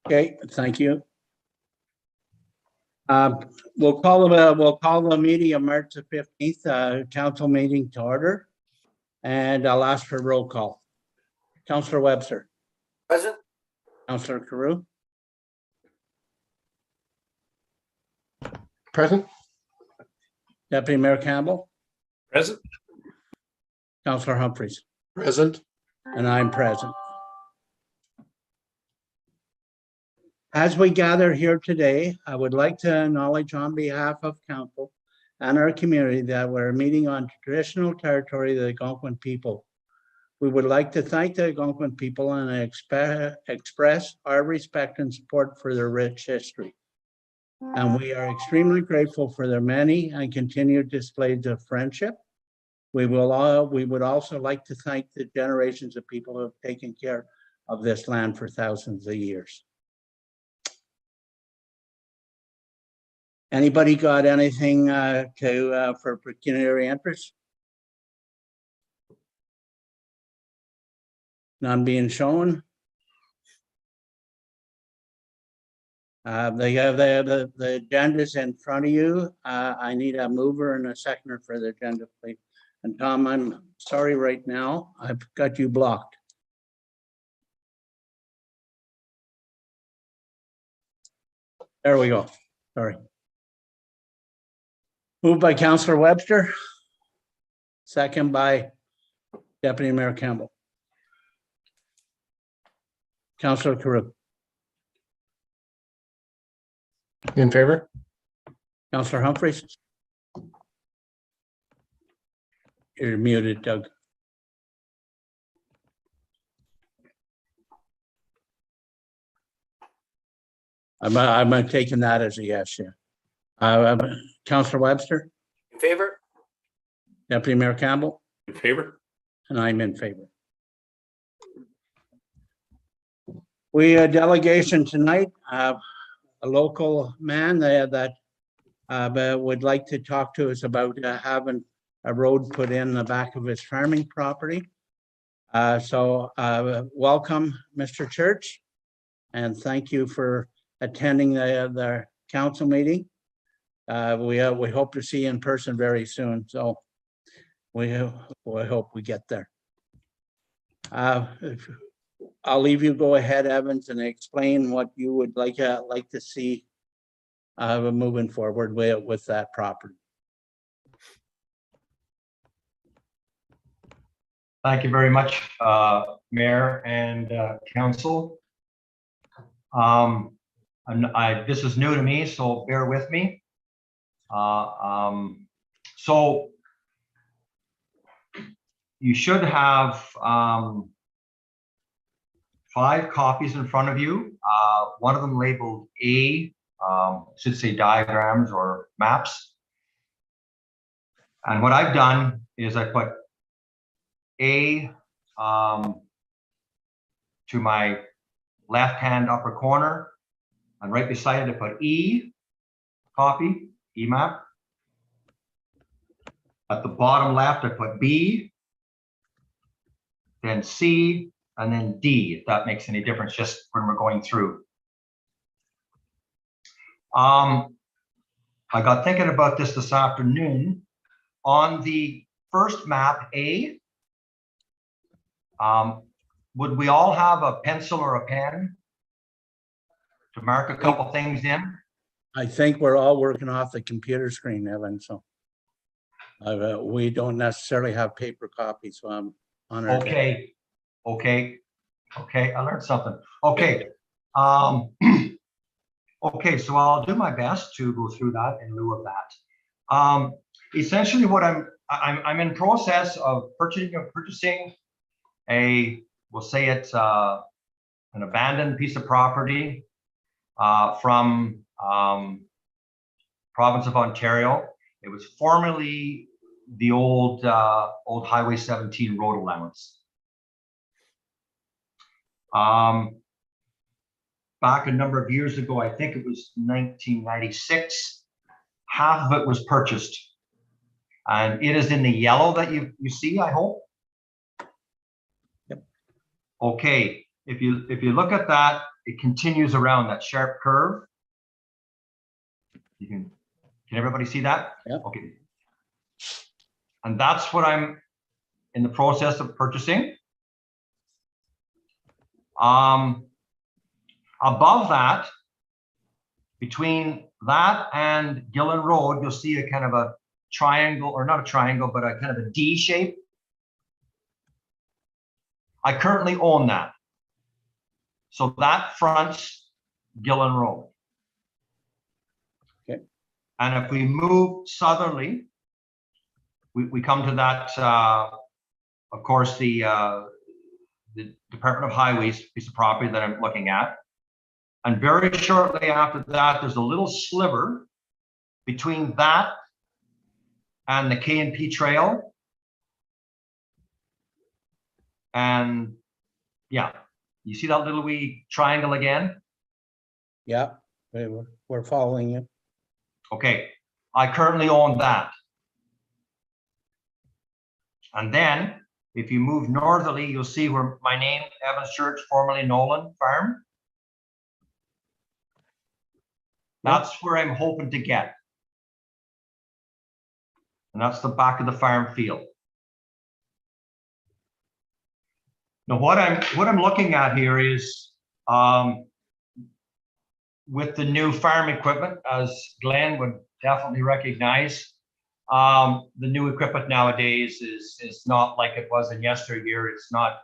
Okay, thank you. We'll call the meeting of March the 15th, council meeting to order. And I'll ask for roll call. Councillor Webster. Present. Councillor Carew. Present. Deputy Mayor Campbell. Present. Councillor Humphreys. Present. And I'm present. As we gather here today, I would like to acknowledge on behalf of council and our community that we're meeting on traditional territory of the Algonquin people. We would like to thank the Algonquin people and express our respect and support for their rich history. And we are extremely grateful for their many and continued displays of friendship. We would also like to thank the generations of people who have taken care of this land for thousands of years. Anybody got anything for pecuniary interest? None being shown. They have the agendas in front of you. I need a mover and a seconder for the agenda, please. And Tom, I'm sorry right now, I've got you blocked. There we go. Sorry. Moved by Councillor Webster. Second by Deputy Mayor Campbell. Councillor Carew. In favor? Councillor Humphreys. You're muted, Doug. I'm taking that as a yes, yeah. Councillor Webster. In favor? Deputy Mayor Campbell. In favor. And I'm in favor. We have a delegation tonight, a local man that would like to talk to us about having a road put in the back of his farming property. So welcome, Mr. Church, and thank you for attending the council meeting. We hope to see you in person very soon. So we hope we get there. I'll leave you go ahead, Evans, and explain what you would like to see moving forward with that property. Thank you very much, Mayor and Council. This is new to me, so bear with me. So you should have 5 copies in front of you. One of them labeled A, should say diagrams or maps. And what I've done is I put A to my left-hand upper corner, and right beside it I put E, copy, E map. At the bottom left I put B, then C, and then D, if that makes any difference, just when we're going through. I got thinking about this afternoon. On the first map, A, would we all have a pencil or a pen to mark a couple things in? I think we're all working off the computer screen, Evan, so we don't necessarily have paper copies, so I'm on our Okay, okay, I learned something. Okay, okay, so I'll do my best to go through that in lieu of that. Essentially, what I'm in process of purchasing a, we'll say it's an abandoned piece of property from province of Ontario. It was formerly the old Highway 17 road allowance. Back a number of years ago, I think it was 1996, half of it was purchased. And it is in the yellow that you see, I hope. Yep. Okay, if you look at that, it continues around that sharp curve. Can everybody see that? Yeah. Okay. And that's what I'm in the process of purchasing. Above that, between that and Gillen Road, you'll see a kind of a triangle, or not a triangle, but a kind of a D shape. I currently own that. So that fronts Gillen Road. Okay. And if we move southerly, we come to that, of course, the Department of Highways piece of property that I'm looking at. And very shortly after that, there's a little sliver between that and the K&P Trail. And yeah, you see that little wee triangle again? Yeah, we're following you. Okay, I currently own that. And then if you move northerly, you'll see where my name, Evans Church, formerly Nolan Farm. That's where I'm hoping to get. And that's the back of the farm field. Now, what I'm looking at here is with the new farm equipment, as Glenn would definitely recognize, the new equipment nowadays is not like it was in yesteryear. It's not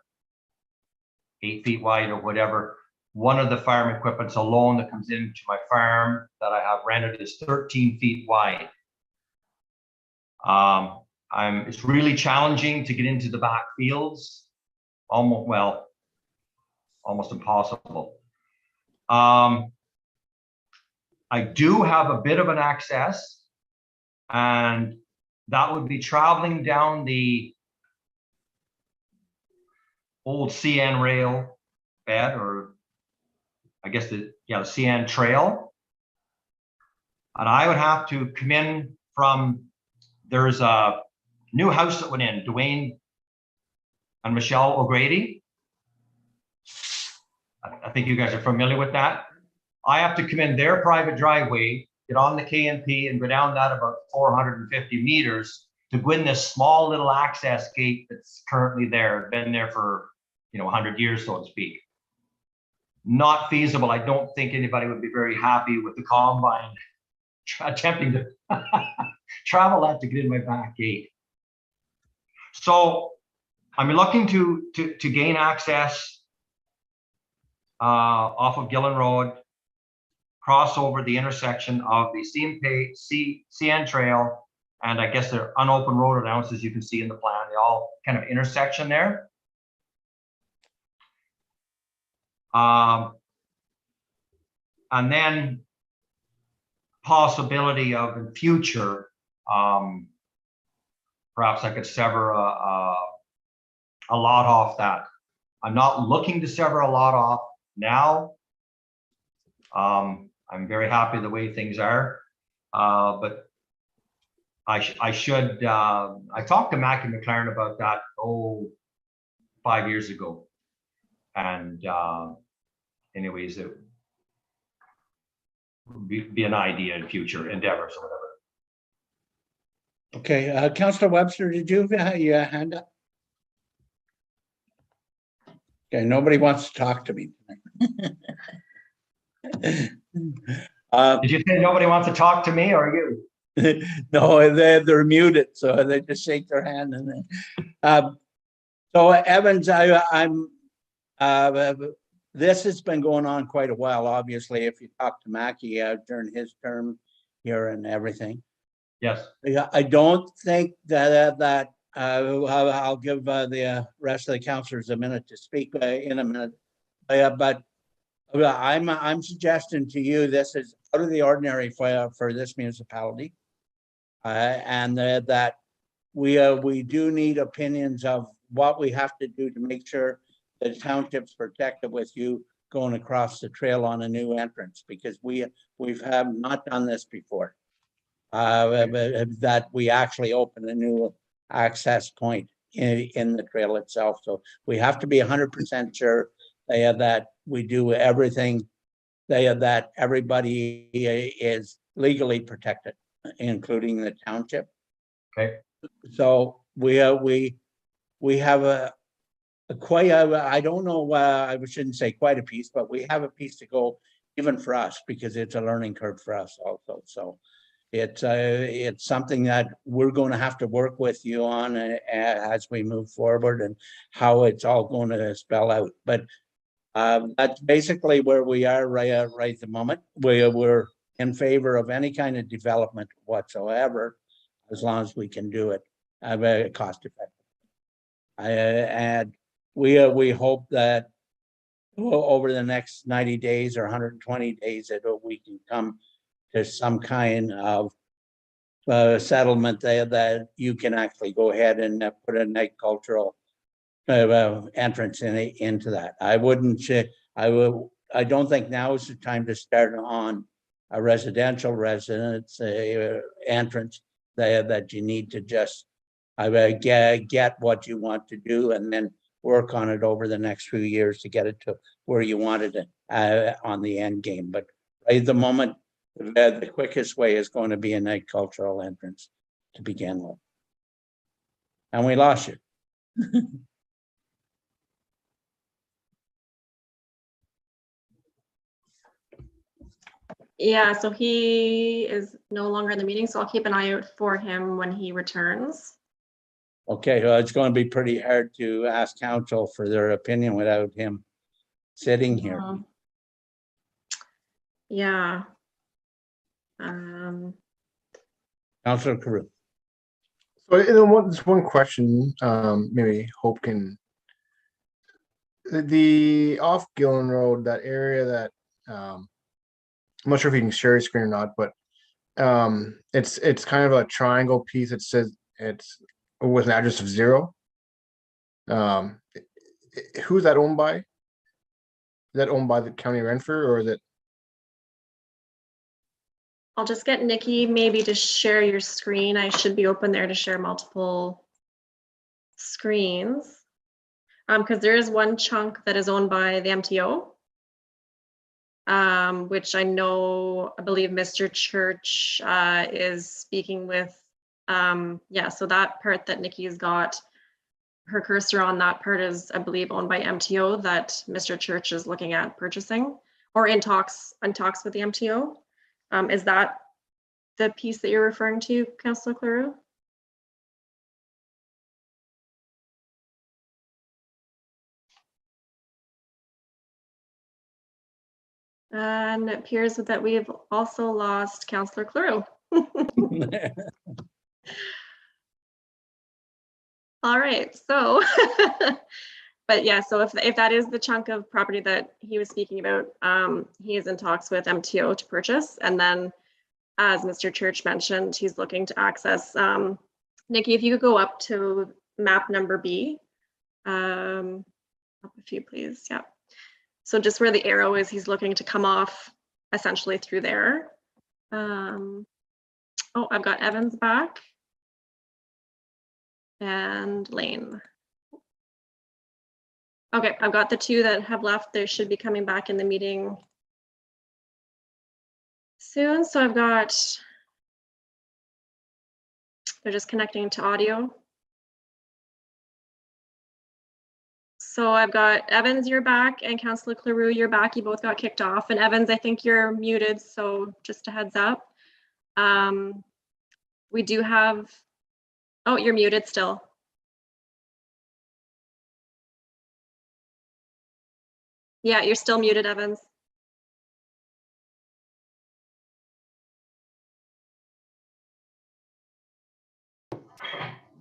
8 feet wide or whatever. One of the farm equipments alone that comes into my farm that I have rented is 13 feet wide. It's really challenging to get into the back fields. Almost impossible. I do have a bit of an access, and that would be traveling down the old CN rail bed, or I guess the CN trail. And I would have to come in from, there's a new house that went in, Dwayne and Michelle O'Grady. I think you guys are familiar with that. I have to come in their private driveway, get on the K&P, and go down that about 450 meters to go in this small little access gate that's currently there, been there for 100 years, so to speak. Not feasible. I don't think anybody would be very happy with the combine attempting to travel that to get in my back gate. So I'm looking to gain access off of Gillen Road, cross over the intersection of the CN Trail, and I guess they're unopened road allowances you can see in the plan. They all kind of intersection there. And then possibility of in future, perhaps I could sever a lot off that. I'm not looking to sever a lot off now. I'm very happy the way things are, but I should. I talked to Mackie McLaren about that 5 years ago, and anyways, it would be an idea in future endeavors or whatever. Okay, Councillor Webster, did you have your hand up? Okay, nobody wants to talk to me tonight. Did you say nobody wants to talk to me, or you? No, they're muted, so they just shake their hand and then. So Evans, this has been going on quite a while. Obviously, if you talk to Mackie during his term here and everything. Yes. Yeah, I don't think that I'll give the rest of the councillors a minute to speak in a minute. But I'm suggesting to you this is out of the ordinary for this municipality, and that we do need opinions of what we have to do to make sure the township's protected with you going across the trail on a new entrance, because we have not done this before. That we actually open a new access point in the trail itself. So we have to be 100% sure that we do everything that everybody is legally protected, including the township. Okay, So we have quite a, I don't know, I shouldn't say quite a piece, but we have a piece to go even for us, because it's a learning curve for us also. So it's something that we're going to have to work with you on as we move forward, and how it's all going to spell out. But that's basically where we are right at the moment. We're in favor of any kind of development whatsoever, as long as we can do it cost effective. And we hope that over the next 90 days or 120 days that we can come to some kind of settlement there, that you can actually go ahead and put an agricultural entrance into that. I wouldn't say, I don't think now is the time to start on a residential residence entrance that you need to just get what you want to do, and then work on it over the next few years to get it to where you wanted it on the end game. But right at the moment, the quickest way is going to be an agricultural entrance to begin with. And we lost you. Yeah, so he is no longer in the meeting, so I'll keep an eye out for him when he returns. Okay, well, it's going to be pretty hard to ask council for their opinion without him sitting here. Yeah. Councilor Carew. So just one question, maybe Hope can. The off Gillen Road, that area that, I'm not sure if you can share your screen or not, but it's kind of a triangle piece. It says it's with an address of 0. Who's that owned by? Is that owned by the County of Renfrew, or is it? I'll just get Nikki maybe to share your screen. I should be open there to share multiple screens. Because there is one chunk that is owned by the MTO. Which I believe Mr. Church is speaking with. Yeah, so that part that Nikki's got her cursor on, that part is, I believe, owned by MTO, that Mr. Church is looking at purchasing, or in talks with the MTO. Is that the piece that you're referring to, Councillor Claru? And it appears that we have also lost Councillor Claru. All right, so, but yeah, so if that is the chunk of property that he was speaking about, he is in talks with MTO to purchase. And then, as Mr. Church mentioned, he's looking to access, Nikki, if you could go up to map number B, up a few, please, yeah. So just where the arrow is, he's looking to come off essentially through there. Oh, I've got Evans back. And Lane. Okay, I've got the two that have left. They should be coming back in the meeting soon. So I've got, they're just connecting to audio. So I've got Evans, you're back, and Councillor Claru, you're back. You both got kicked off. And Evans, I think you're muted, so just a heads up. We do have, oh, you're muted still. Yeah, you're still muted, Evans.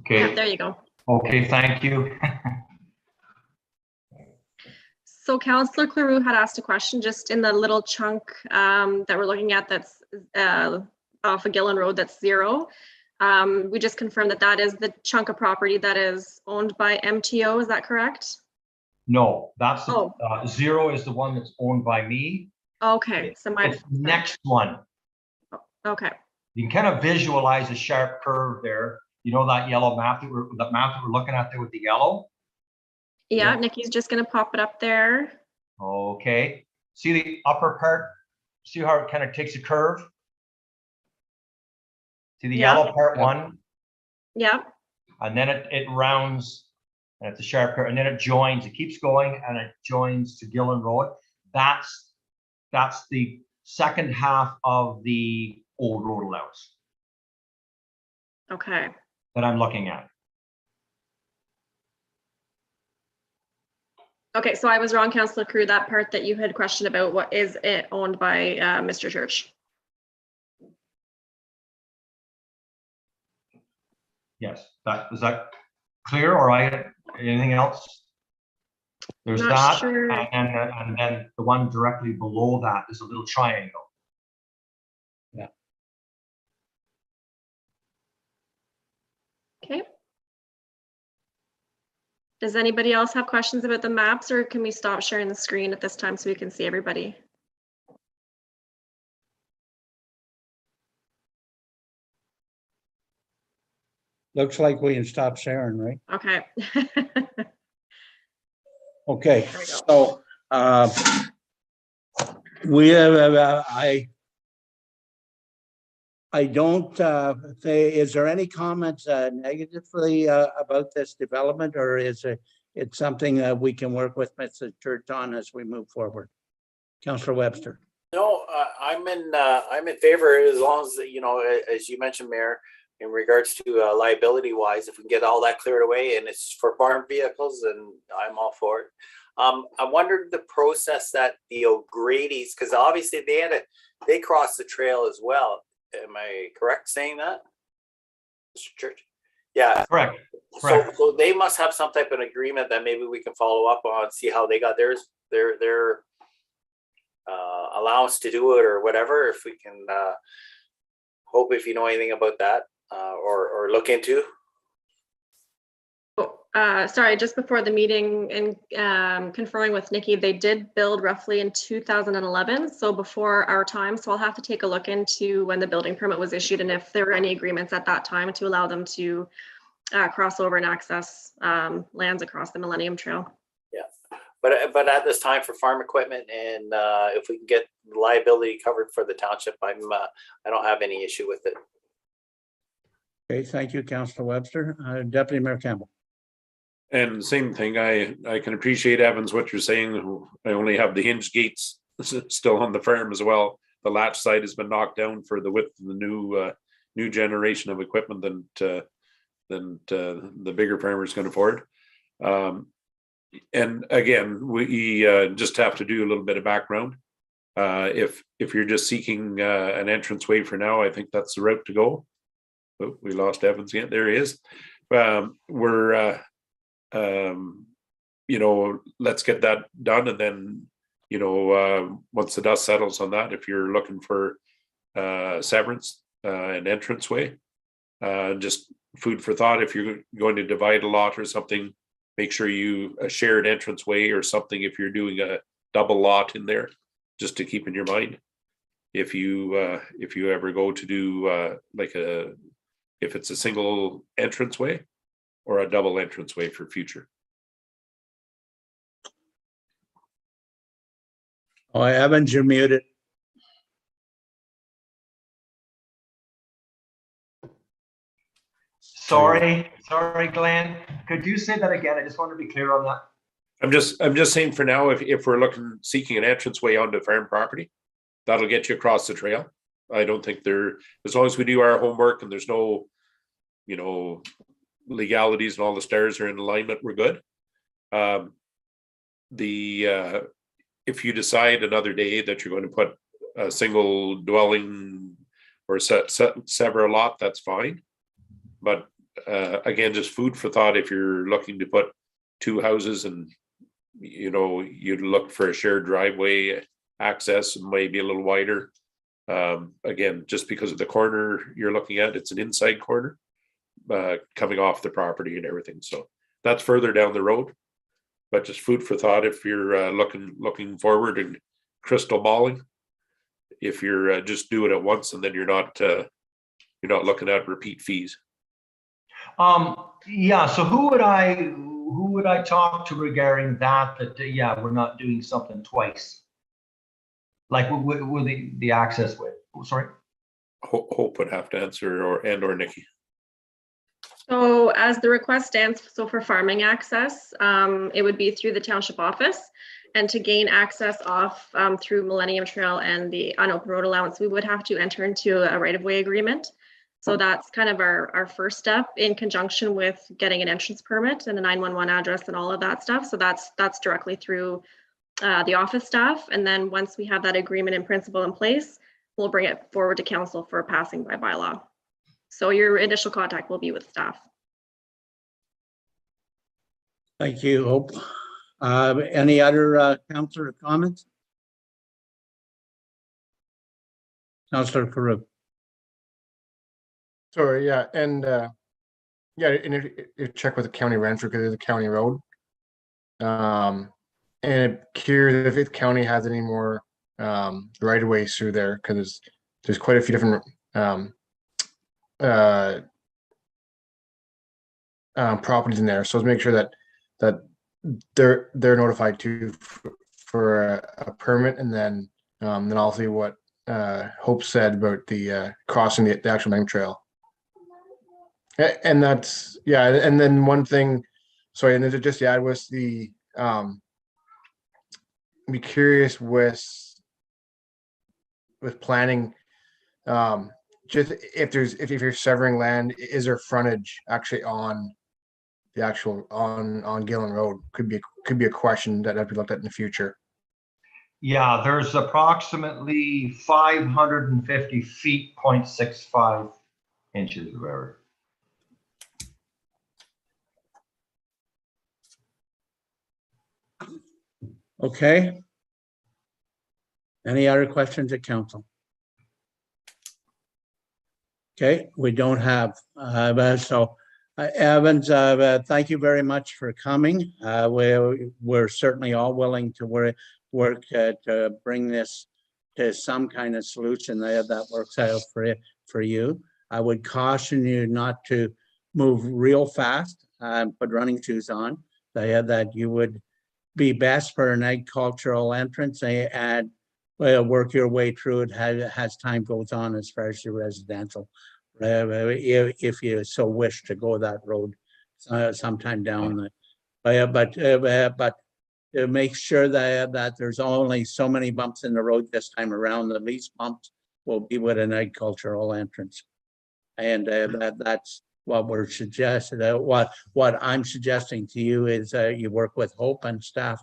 okay, Yeah, there you go. okay, thank you. So Councillor Claru had asked a question just in the little chunk that we're looking at that's off of Gillen Road, that's 0. We just confirmed that that is the chunk of property that is owned by MTO, is that correct? No, that's the, Oh. 0 is the one that's owned by me. Okay, so my, It's the next one. okay, You can kind of visualize a sharp curve there. You know that yellow map that we're looking at there with the yellow? yeah, Yeah. Nikki's just gonna pop it up there. Okay, see the upper part? See how it kind of takes a curve? See the Yeah. yellow part Yeah. one, Yeah, and then it rounds, and it's a sharp curve, and then it joins, it keeps going, and it joins to Gillen Road. That's the second half of the old road allowance okay. that I'm looking at. Okay, so I was wrong, Councillor Crew, that part that you had questioned about, what is it owned by Mr. Church? Yes, is that clear, or anything else? There's Not that, sure. and then the one directly below that is a little triangle. Okay. Does anybody else have questions about the maps, or can we stop sharing the screen at this time so we can see everybody? Looks like we can stop sharing, right? Okay. Okay, There we go. so, we have, I don't, is there any comments negatively about this development, or is it something that we can work with Mr. Church on as we move forward? Councillor Webster. No, I'm in favor as long as, you know, as you mentioned, Mayor, in regards to liability wise, if we can get all that cleared away and it's for farm vehicles, then I'm all for it. I wondered the process that the O'Grady's, because obviously they crossed the trail as well. Am I correct saying that, Mr. Church? Yeah. Correct. So they must have some type of agreement that maybe we can follow up on, see how they got their allowance to do it or whatever. If we can hope, if you know anything about that or look into. Sorry, just before the meeting and confirming with Nikki, they did build roughly in 2011, so before our time. So I'll have to take a look into when the building permit was issued and if there were any agreements at that time to allow them to cross over and access lands across the Millennium Trail. Yeah, but at this time for farm equipment, and if we can get liability covered for the township, I don't have any issue with it. Okay, thank you, Councillor Webster. Deputy Mayor Campbell. And same thing, I can appreciate, Evans, what you're saying. I only have the hinge gates still on the farm as well. The latch side has been knocked down for the width of the new generation of equipment than the bigger farmers can afford. And again, we just have to do a little bit of background. If you're just seeking an entranceway for now, I think that's the route to go. Oh, we lost Evans again. There he is. You know, let's get that done, and then, you know, once the dust settles on that, if you're looking for severance and entranceway, just food for thought. If you're going to divide a lot or something, make sure you a shared entranceway or something if you're doing a double lot in there, just to keep in your mind. If you ever go to do if it's a single entranceway or a double entranceway for future. Oh, Evans, you're muted. Sorry, Glenn. Could you say that again? I just want to be clear on that. I'm just saying for now, if we're seeking an entranceway onto farm property, that'll get you across the trail. I don't think as long as we do our homework and there's no, you know, legalities and all the stars are in alignment, we're good. If you decide another day that you're going to put a single dwelling or sever a lot, that's fine. But again, just food for thought. If you're looking to put two houses and, you know, you'd look for a shared driveway access and maybe a little wider. Again, just because of the corner you're looking at, it's an inside corner coming off the property and everything. So that's further down the road, but just food for thought if you're looking forward and crystal balling. If you're just do it at once and then you're not looking at repeat fees. Yeah, so who would I who would I talk to regarding that, yeah, we're not doing something twice? Like with the access with, oh, sorry. Hope would have to answer, or Nikki. So as the request stands, so for farming access, it would be through the township office. And to gain access off through Millennium Trail and the unopened road allowance, we would have to enter into a right-of-way agreement. So that's kind of our first step in conjunction with getting an entrance permit and a 911 address and all of that stuff. So that's directly through the office staff. And then once we have that agreement in principle in place, we'll bring it forward to council for passing by bylaw. So your initial contact will be with staff. Thank you, Hope. Any other councillor comments? Councillor Carew. Sorry, yeah, and yeah, and if check with the county rancher because it's a county road. And curious if the county has any more right of ways through there, because there's quite a few different properties in there. So let's make sure that they're notified too for a permit, and then I'll see what Hope said about the crossing the actual main trail. And that's, yeah, and then one thing, sorry, and then just to add was the be curious with planning, just if you're severing land, is there frontage actually on the actual on Gillen Road? Could be a question that have to be looked at in the future. Yeah, there's approximately 550 feet, 0.65 inches of error. Okay. Any other questions at council? Okay, we don't have, so Evans, thank you very much for coming. We're certainly all willing to work to bring this to some kind of solution that works out for you. I would caution you not to move real fast, put running shoes on, that you would be best for an agricultural entrance and work your way through it as time goes on as far as your residential. If you so wish to go that road sometime down the, but to make sure that there's only so many bumps in the road this time around, the least bumps will be with an agricultural entrance. And that's what we're suggesting. What I'm suggesting to you is you work with Hope and staff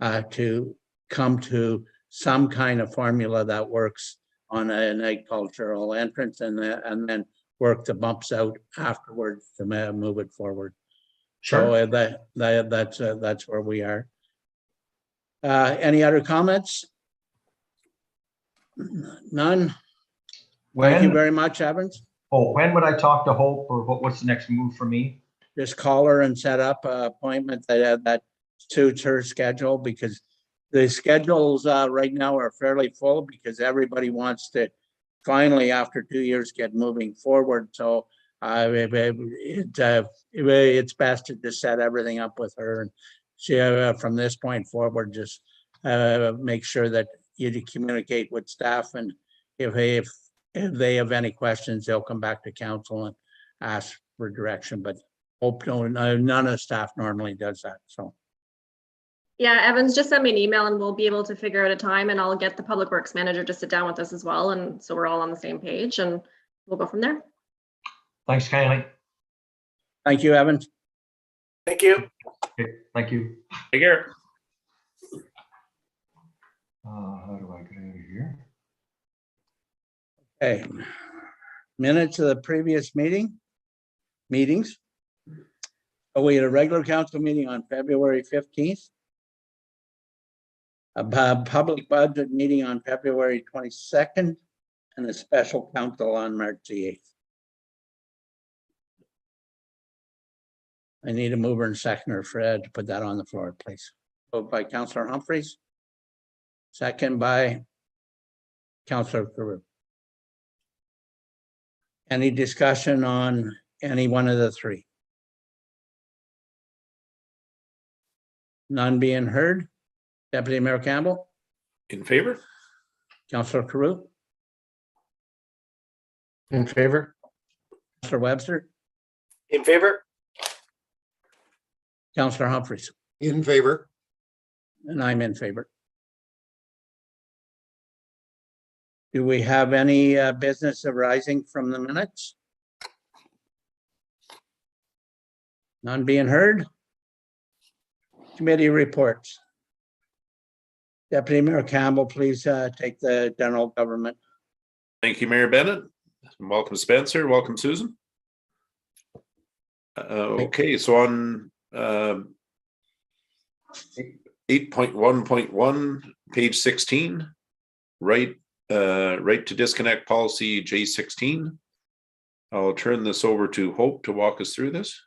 to come to some kind of formula that works on an agricultural entrance, and then work the bumps out afterwards to move it forward. Sure. So that's where we are. Any other comments? None. Thank you very much, Evans. When would I talk to Hope, or what's the next move for me? Just call her and set up an appointment that suits her schedule, because the schedules right now are fairly full because everybody wants to finally, after 2 years, get moving forward. So it's best to just set everything up with her, and she from this point forward just make sure that you communicate with staff, and if they have any questions, they'll come back to council and ask for direction. But Hope none of the staff normally does that. So Yeah, Evans, just send me an email and we'll be able to figure out a time, and I'll get the public works manager to sit down with us as well. And so we're all on the same page, and we'll go from there. Thanks, Kylie. thank you, Evans. Thank you. Okay, thank you. Take care. How do I get out of here? Okay. Minutes of the previous meetings. So we had a regular council meeting on February 15th. A public budget meeting on February 22nd, and a special council on March the 8th. I need a mover and seconder, Fred, to put that on the floor, please. Moved by Councillor Humphreys. Second by Councillor Carew. Any discussion on any one of the three? None being heard. Deputy Mayor Campbell, In favor? Councillor Carew, In favor? Councillor Webster, In favor? Councillor Humphries, In favor. and I'm in favor. Do we have any business arising from the minutes? None being heard. Committee reports. Deputy Mayor Campbell, please take the general government. Thank you, Mayor Bennett. Welcome, Spencer. Welcome, Susan. Okay, so on 8.1.1, page 16, right to disconnect policy J16. I'll turn this over to Hope to walk us through this.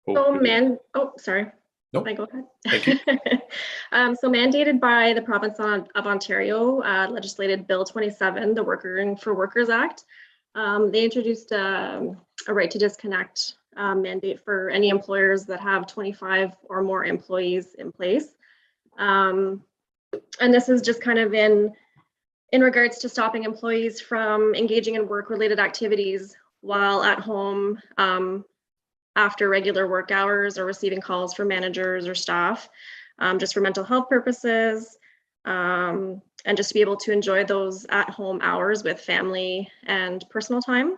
Hope, Oh, sorry. Nope. Can I go ahead? Thank you. So mandated by the province of Ontario, legislated Bill 27, the Working for Workers Act. They introduced a right to disconnect mandate for any employers that have 25 or more employees in place. And this is just kind of in regards to stopping employees from engaging in work-related activities while at home after regular work hours or receiving calls from managers or staff, just for mental health purposes, and just to be able to enjoy those at-home hours with family and personal time.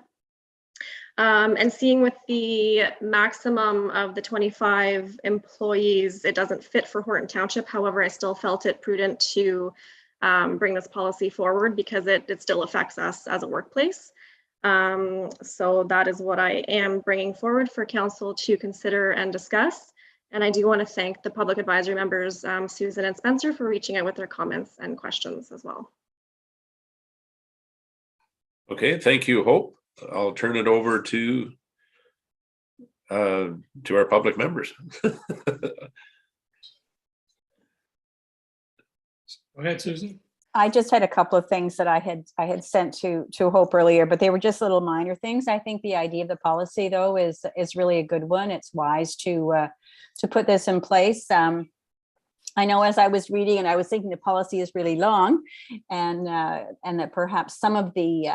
And seeing with the maximum of the 25 employees, it doesn't fit for Horton Township. However, I still felt it prudent to bring this policy forward because it still affects us as a workplace. So that is what I am bringing forward for council to consider and discuss. And I do want to thank the public advisory members, Susan and Spencer, for reaching out with their comments and questions as well. Okay, thank you, Hope. I'll turn it over to our public members. Go ahead, Susan. I just had a couple of things that I had sent to Hope earlier, but they were just little minor things. I think the idea of the policy, though, is really a good one. It's wise to put this in place. I know as I was reading and I was thinking the policy is really long, and that perhaps some of the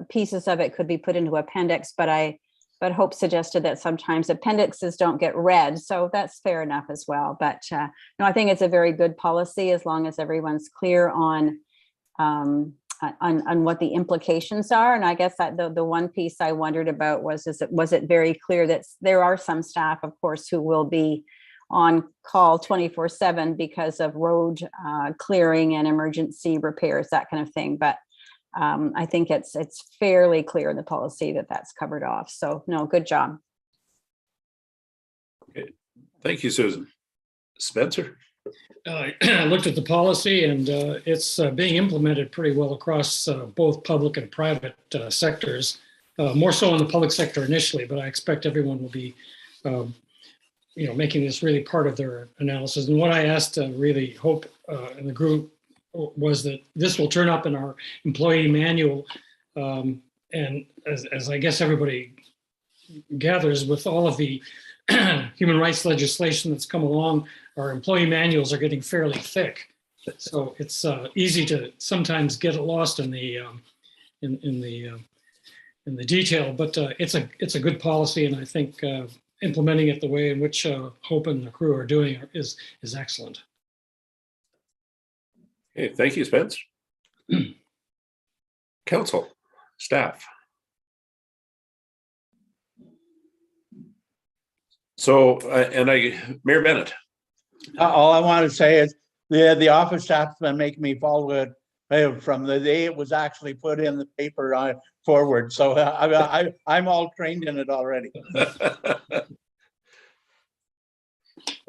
pieces of it could be put into appendix, but Hope suggested that sometimes appendixes don't get read, so that's fair enough as well. But no, I think it's a very good policy as long as everyone's clear on what the implications are. And I guess that the one piece I wondered about was it very clear that there are some staff, of course, who will be on call 24/7 because of road clearing and emergency repairs, that kind of thing. But I think it's fairly clear in the policy that that's covered off. So no, good job. Okay. Thank you, Susan. Spencer? I looked at the policy and it's being implemented pretty well across both public and private sectors, more so in the public sector initially, but I expect everyone will be making this really part of their analysis. And what I asked really Hope in the group was that this will turn up in our employee manual. And as I guess everybody gathers, with all of the human rights legislation that's come along, our employee manuals are getting fairly thick. So it's easy to sometimes get lost in the detail, but it's a good policy, and I think implementing it the way in which Hope and the crew are doing is excellent. Okay, thank you, Spence. Council, staff. So, Mayor Bennett. All I want to say is the office staff's been making me follow it from the day it was actually put in the paper forward. So I'm all trained in it already.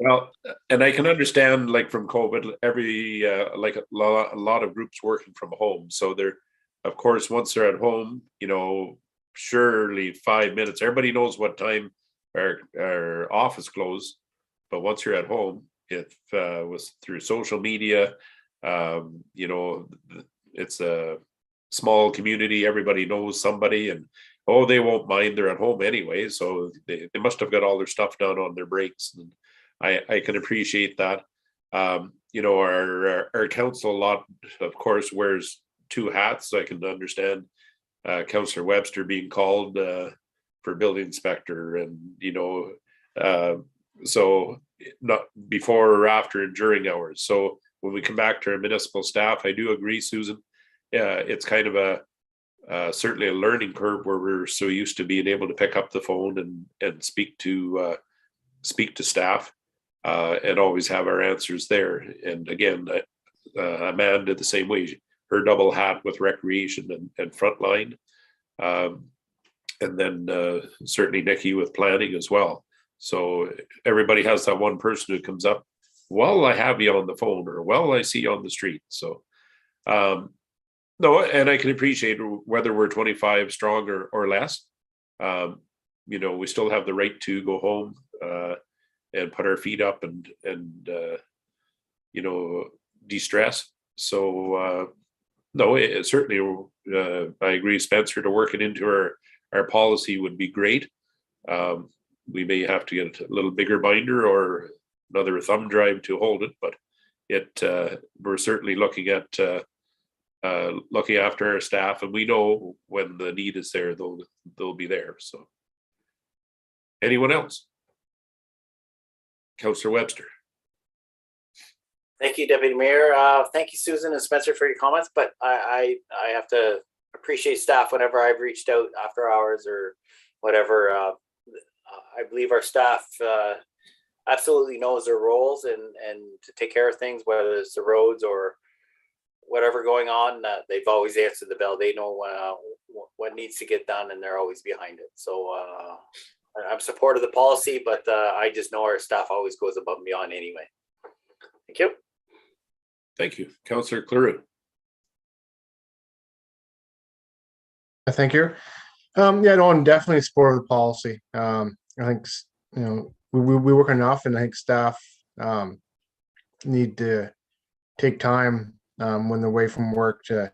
Well, and I can understand, like, from COVID, every like a lot of groups working from home. So they're, of course, once they're at home, surely 5 minutes. Everybody knows what time our office closed, but once you're at home, it was through social media. It's a small community. Everybody knows somebody, and oh, they won't mind, they're at home anyway, so they must have got all their stuff done on their breaks. And I can appreciate that. You know, our council a lot, of course, wears two hats. I can understand Councillor Webster being called for building inspector, and you know, so not before or after and during hours. So when we come back to our municipal staff, I do agree, Susan. It's kind of certainly a learning curve where we're so used to being able to pick up the phone and speak to staff and always have our answers there. And again, Amanda the same way, her double hat with recreation and frontline, and then certainly Nikki with planning as well. So everybody has that one person who comes up, well, I have you on the phone, or well, I see you on the street. So no, and I can appreciate whether we're 25 strong or less. You know, we still have the right to go home and put our feet up and you know, de-stress. So no, it certainly I agree, Spencer, to work it into our policy would be great. We may have to get a little bigger binder or another thumb drive to hold it, but we're certainly looking at looking after our staff, and we know when the need is there, they'll be there. So anyone else? Councillor Webster. Thank you, Deputy Mayor. Thank you, Susan and Spencer, for your comments, but I have to appreciate staff whenever I've reached out after hours or whatever. I believe our staff absolutely knows their roles and to take care of things, whether it's the roads or whatever going on. They've always answered the bell. They know what needs to get done, and they're always behind it. So I'm supportive of the policy, but I just know our staff always goes above and beyond anyway. Thank you. Thank you. Councillor Cleroux. Thank you. Yeah, no, I'm definitely in support of the policy. I think, you know, we work enough, and I think staff need to take time when they're away from work to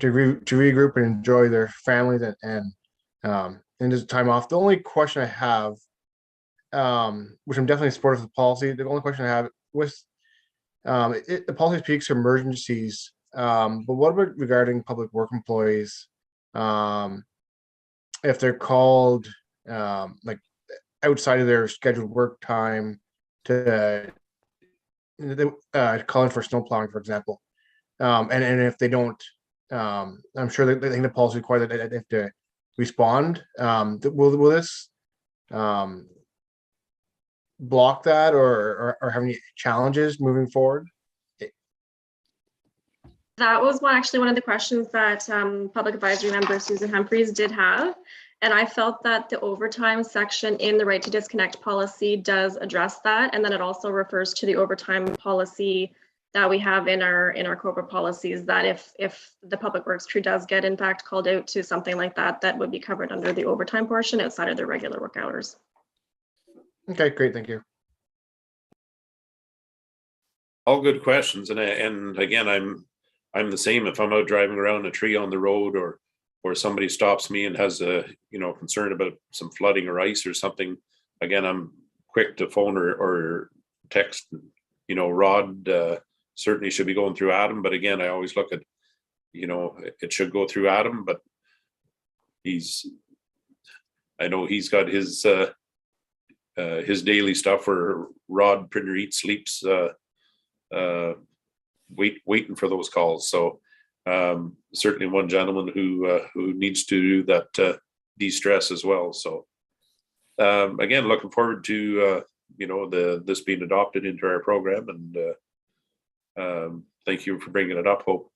regroup and enjoy their families and just time off. The only question I have, which I'm definitely supportive of the policy, the only question I have with the policy speaks to emergencies, but what about regarding public work employees? If they're called like outside of their scheduled work time to call in for snow plowing, for example, and if they don't, I'm sure that they think the policy requires that they have to respond. Will this block that or have any challenges moving forward? That was actually one of the questions that Public Advisory Member Susan Humphreys did have. And I felt that the overtime section in the right to disconnect policy does address that. And then it also refers to the overtime policy that we have in our corporate policies, that if the public works crew does get in fact called out to something like that, that would be covered under the overtime portion outside of their regular work hours. Okay, great, thank you. All good questions, and again, I'm the same. If I'm out driving around a tree on the road, or somebody stops me and has a concern about some flooding or ice or something, again, I'm quick to phone or text. Rod certainly should be going through Adam, but again, I always look at, it should go through Adam, but I know he's got his daily stuff where Rod printer eats, sleeps, waiting for those calls. So certainly one gentleman who needs to do that de-stress as well. So again, looking forward to this being adopted into our program, and thank you for bringing it up, Hope.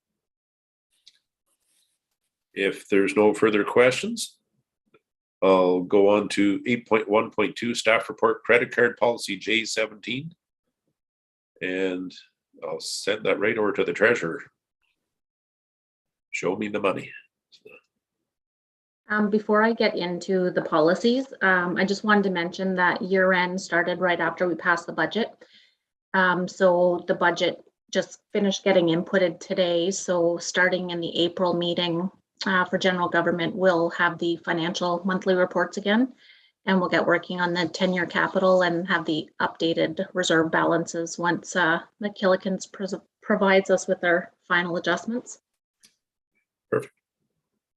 If there's no further questions, I'll go on to 8.1.2 staff report credit card policy J17, and I'll send that right over to the treasurer. Show me the money. Before I get into the policies, I just wanted to mention that year end started right after we passed the budget. So the budget just finished getting inputted today. So starting in the April meeting, for general government, we'll have the financial monthly reports again. And we'll get working on the 10-year capital and have the updated reserve balances once McKillican's provides us with our final adjustments. Perfect.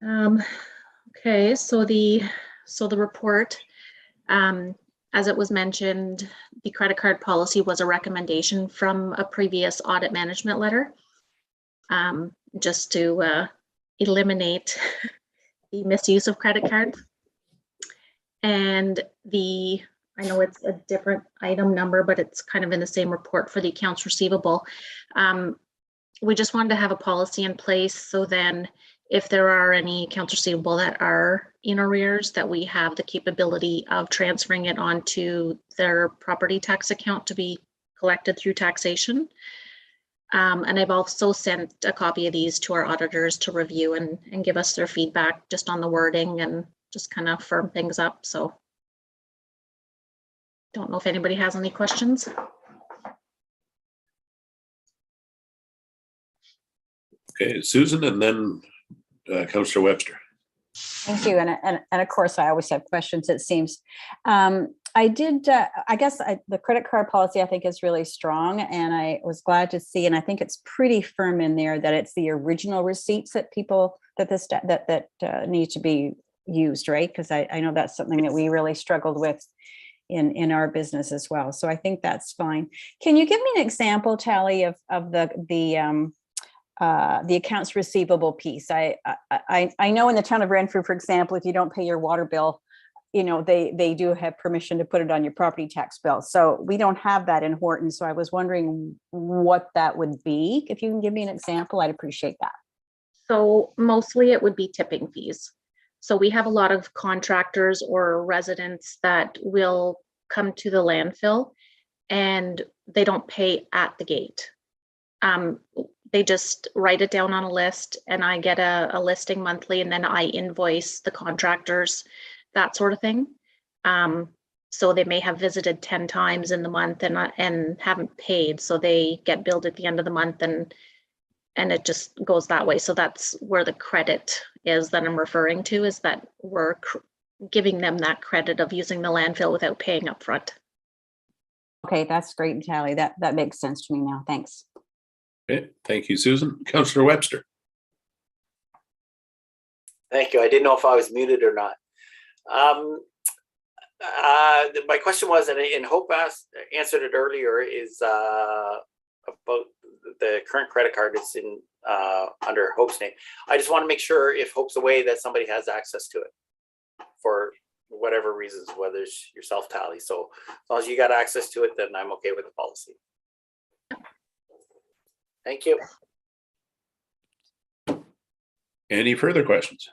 Okay, so the report, as it was mentioned, the credit card policy was a recommendation from a previous audit management letter, just to eliminate the misuse of credit cards. And I know it's a different item number, but it's kind of in the same report for the accounts receivable. We just wanted to have a policy in place, so then if there are any accounts receivable that are in arrears, that we have the capability of transferring it onto their property tax account to be collected through taxation. And I've also sent a copy of these to our auditors to review and give us their feedback just on the wording and just kind of firm things up. So don't know if anybody has any questions. Okay, Susan, and then Councillor Webster. Thank you. And of course, I always have questions, it seems. I guess the credit card policy, I think, is really strong, and I was glad to see, and I think it's pretty firm in there that it's the original receipts that need to be used, right? Because I know that's something that we really struggled with in our business as well. So I think that's fine. Can you give me an example, Tally, of the accounts receivable piece? I know in the town of Renfrew, for example, if you don't pay your water bill, you know, they do have permission to put it on your property tax bill. So we don't have that in Horton. So I was wondering what that would be. If you can give me an example, I'd appreciate that. So mostly it would be tipping fees. So we have a lot of contractors or residents that will come to the landfill and they don't pay at the gate. They just write it down on a list, and I get a listing monthly, and then I invoice the contractors, that sort of thing. So they may have visited 10 times in the month and haven't paid, so they get billed at the end of the month, and it just goes that way. So that's where the credit is that I'm referring to, is that we're giving them that credit of using the landfill without paying up front. Okay, that's great, Tally. That makes sense to me now. Thanks. Okay, thank you, Susan. Councillor Webster. Thank you. I didn't know if I was muted or not. My question was, and Hope answered it earlier, is about the current credit card is in under Hope's name. I just want to make sure if Hope's away that somebody has access to it for whatever reasons, whether it's yourself, Tally. So as long as you got access to it, then I'm okay with the policy. Thank you. Any further questions?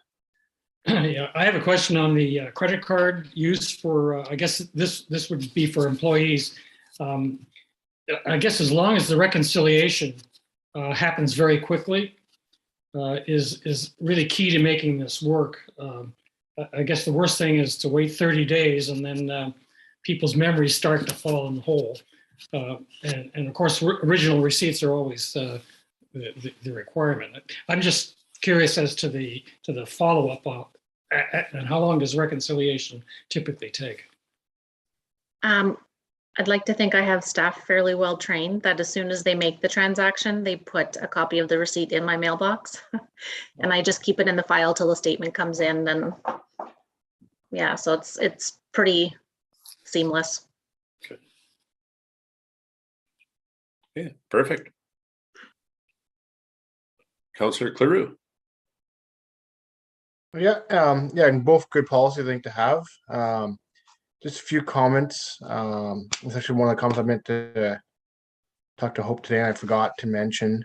Yeah, I have a question on the credit card use for, I guess this would be for employees. I guess as long as the reconciliation happens very quickly, is really key to making this work. I guess the worst thing is to wait 30 days and then people's memories start to fall in the hole. And of course, original receipts are always the requirement. I'm just curious as to the follow-up and how long does reconciliation typically take? I'd like to think I have staff fairly well trained that as soon as they make the transaction, they put a copy of the receipt in my mailbox and I just keep it in the file till the statement comes in. And yeah, so it's pretty seamless. Okay, perfect. Councillor Cleroux. Yeah, and both good policies I think to have. Just a few comments. It's actually one of the comments I meant to talk to Hope today, and I forgot to mention.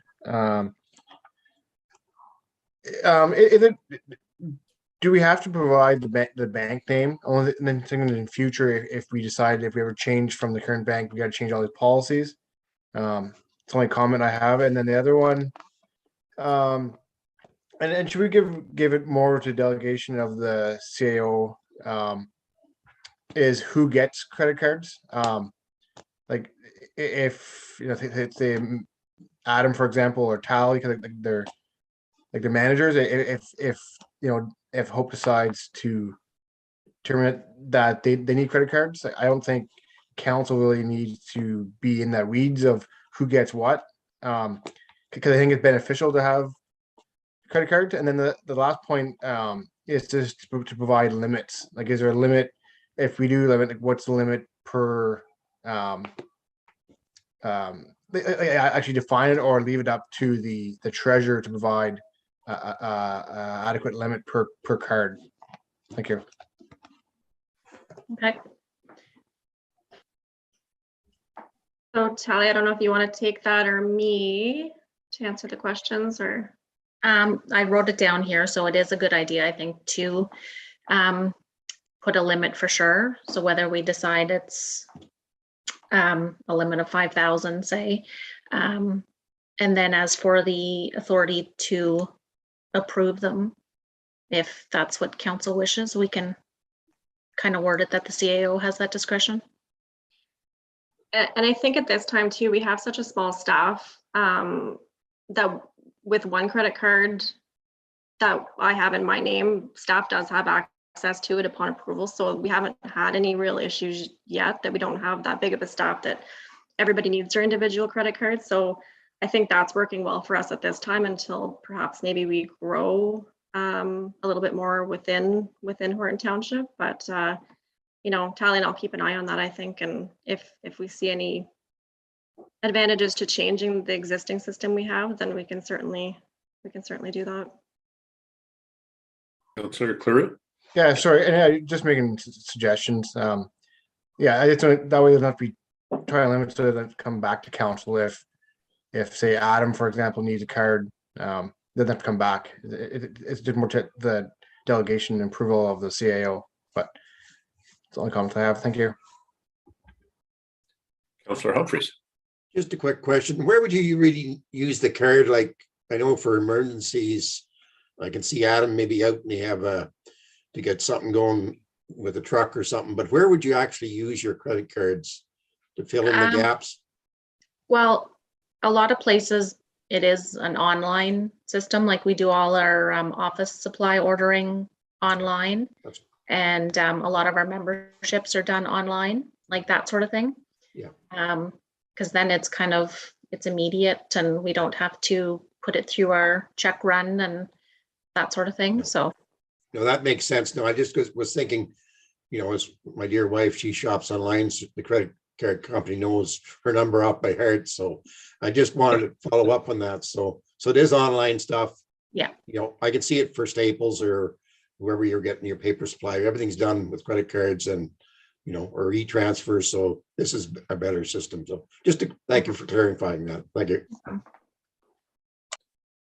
Do we have to provide the bank name? Only then thinking in future, if we decide if we ever change from the current bank, we got to change all these policies. It's the only comment I have. And then the other one, and should we give it more to delegation of the CAO? Is who gets credit cards? Like if you know, say Adam, for example, or Tally, because they're like the managers, if you know, if Hope decides to terminate that they need credit cards, I don't think council really needs to be in that weeds of who gets what. Because I think it's beneficial to have credit cards. And then the last point is just to provide limits. Like, is there a limit? If we do limit, like, what's the limit per actually define it, or leave it up to the treasurer to provide adequate limit per card. Thank you. Okay. So Tally, I don't know if you want to take that or me to answer the questions, or. I wrote it down here, so it is a good idea, I think, to put a limit for sure. So whether we decide it's a limit of 5,000, say, and then as for the authority to approve them, if that's what council wishes, we can kind of word it that the CAO has that discretion. And I think at this time too, we have such a small staff that with one credit card that I have in my name, staff does have access to it upon approval. So we haven't had any real issues yet, that we don't have that big of a staff that everybody needs their individual credit cards. So I think that's working well for us at this time, until perhaps maybe we grow a little bit more within Horton Township. But you know, Tally and I'll keep an eye on that, I think. And if we see any advantages to changing the existing system we have, then we can certainly do that. Councillor Clurent? Yeah, sorry, and just making suggestions. Yeah, I just don't, that way there's not to be trying to limit, so that come back to council if say Adam, for example, needs a card, doesn't have to come back. It's just more to the delegation and approval of the CAO, but it's the only comment I have. Thank you. Councillor Humphries? Just a quick question. Where would you really use the card? Like, I know for emergencies, I can see Adam maybe out and they have to get something going with a truck or something, but where would you actually use your credit cards to fill in the gaps? Well, a lot of places it is an online system, like we do all our office supply ordering online. And a lot of our memberships are done online, like that sort of thing. Yeah. Because then it's kind of, it's immediate and we don't have to put it through our check run and that sort of thing. So. No, that makes sense. No, I just was thinking, you know, as my dear wife, she shops online, so the credit card company knows her number off by heart. So I just wanted to follow up on that. So it is online stuff. Yeah. You know, I can see it for Staples or wherever you're getting your paper supply. Everything's done with credit cards and, you know, or e-transfer. So this is a better system. So just to thank you for clarifying that. Thank you.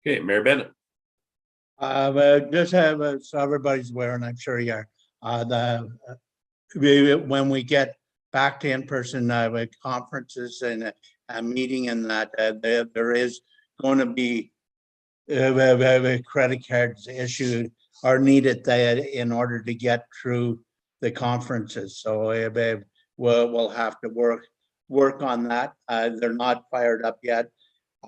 Okay, Mayor Bennett? But just have, so everybody's aware, and I'm sure you are, when we get back to in-person with conferences and a meeting and that, there is going to be credit cards issued are needed in order to get through the conferences. So we'll have to work on that. They're not fired up yet,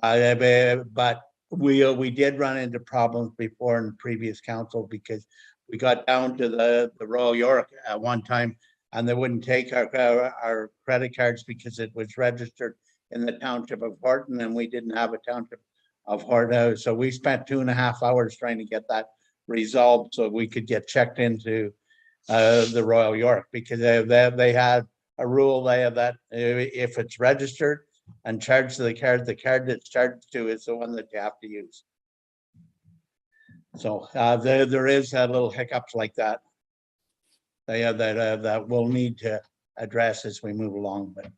but we did run into problems before in previous council, because we got down to the Royal York at one time and they wouldn't take our credit cards because it was registered in the township of Horton and we didn't have a township of Horton. So we spent 2.5 hours trying to get that resolved so we could get checked into the Royal York, because they had a rule there that if it's registered and charged to the card that's charged to is the one that you have to use. So there is a little hiccups like that. That we'll need to address as we move along, but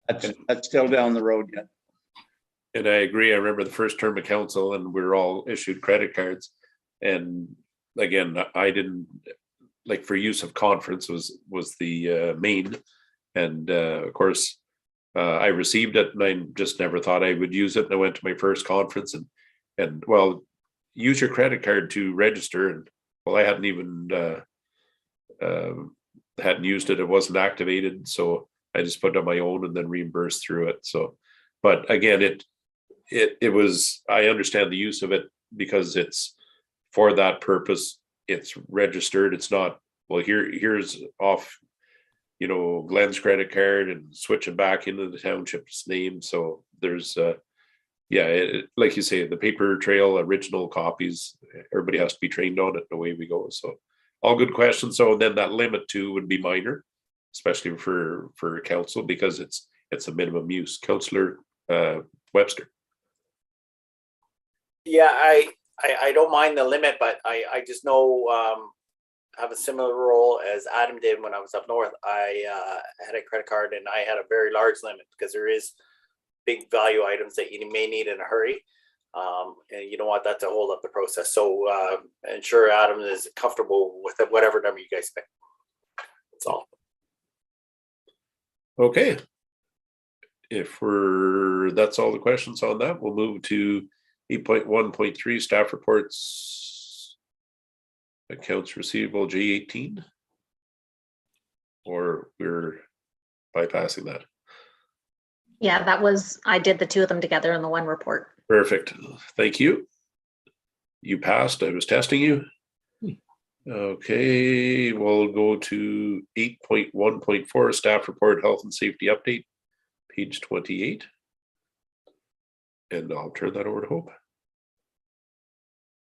that's still down the road yet. And I agree. I remember the first term of council and we were all issued credit cards. And again, I didn't, like, for use of conference was the main. And of course, I received it and I just never thought I would use it. And I went to my first conference and well, use your credit card to register. And well, I hadn't even hadn't used it. It wasn't activated. So I just put it on my own and then reimbursed through it. So, but again, it was, I understand the use of it because it's for that purpose. It's registered. It's not, well, here's off, Glenn's credit card and switch it back into the township's name. So there's, like you say, the paper trail, original copies, everybody has to be trained on it. Away we go. So all good questions. So then that limit too would be minor, especially for council, because it's a minimum use. Councillor Webster. Yeah, I don't mind the limit, but I just know have a similar role as Adam did when I was up north. I had a credit card and I had a very large limit because there is big value items that you may need in a hurry. And you don't want that to hold up the process. So ensure Adam is comfortable with it, whatever number you guys pick. That's all. Okay. If that's all the questions on that, we'll move to 8.1.3 staff reports, accounts receivable J18, or we're bypassing that. Yeah, I did the two of them together in the one report. Perfect. Thank you. You passed. I was testing you. Okay, we'll go to 8.1.4 staff report, health and safety update, page 28. And I'll turn that over to Hope.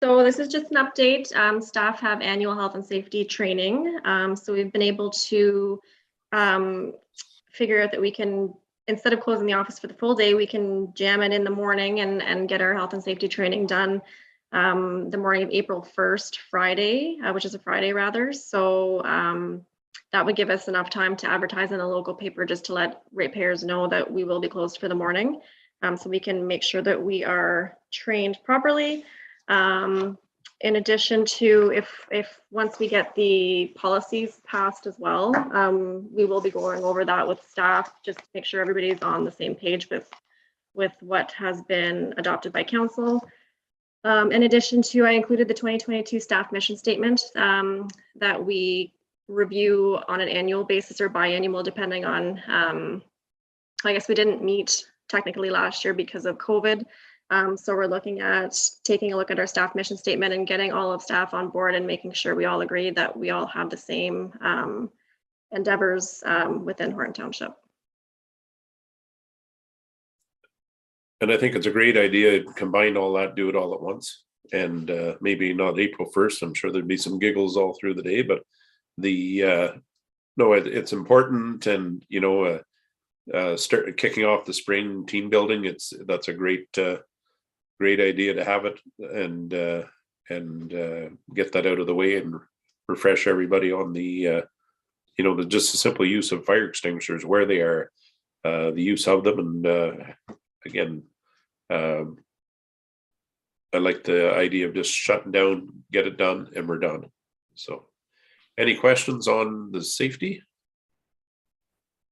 So this is just an update. Staff have annual health and safety training. So we've been able to figure out that we can, instead of closing the office for the full day, we can jam it in the morning and get our health and safety training done the morning of April 1st, Friday, which is a Friday rather. So that would give us enough time to advertise in a local paper just to let ratepayers know that we will be closed for the morning. So we can make sure that we are trained properly. In addition to, if once we get the policies passed as well, we will be going over that with staff, just to make sure everybody's on the same page with what has been adopted by council. In addition to, I included the 2022 staff mission statement that we review on an annual basis or biannual, depending on, I guess we didn't meet technically last year because of COVID. So we're looking at taking a look at our staff mission statement and getting all of staff on board and making sure we all agree that we all have the same endeavors within Horton Township. And I think it's a great idea to combine all that, do it all at once. And maybe not April 1st. I'm sure there'd be some giggles all through the day, but it's important. And, start kicking off the spring team building. That's a great idea to have it and get that out of the way and refresh everybody on the just the simple use of fire extinguishers, where they are, the use of them. And again, I like the idea of just shutting down, get it done, and we're done. So any questions on the safety?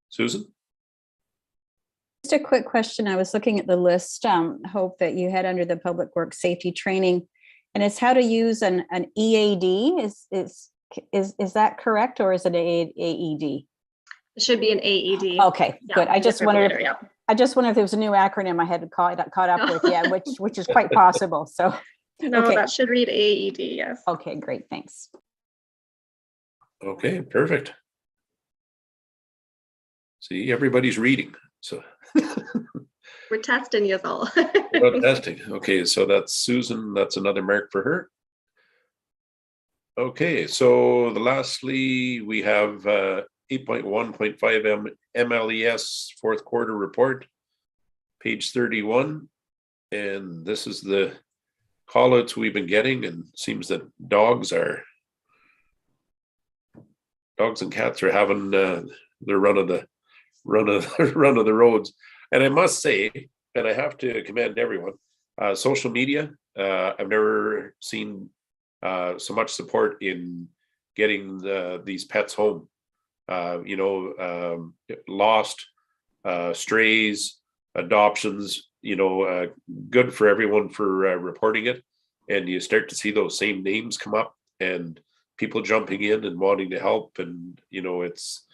Susan? Just a quick question. I was looking at the list, Hope, that you had under the public works safety training, and it's how to use an EAD. Is that correct, or is it an AED? It should be an AED. Okay, yeah, good. I just wondered if there was a new acronym I had caught up with, yeah, which is quite possible. So no, okay. That should read AED, yes. Okay, great, thanks. Okay, perfect. See, everybody's reading, so. We're testing you all. Testing. Okay, so that's Susan. That's another mark for her. Okay, so lastly, we have 8.1.5 MLES fourth quarter report, page 31. And this is the call outs we've been getting, and it seems that dogs and cats are having their run of the roads. And I must say, and I have to commend everyone, social media, I've never seen so much support in getting these pets home. Lost, strays, adoptions, good for everyone for reporting it. And you start to see those same names come up and people jumping in and wanting to help. And, it's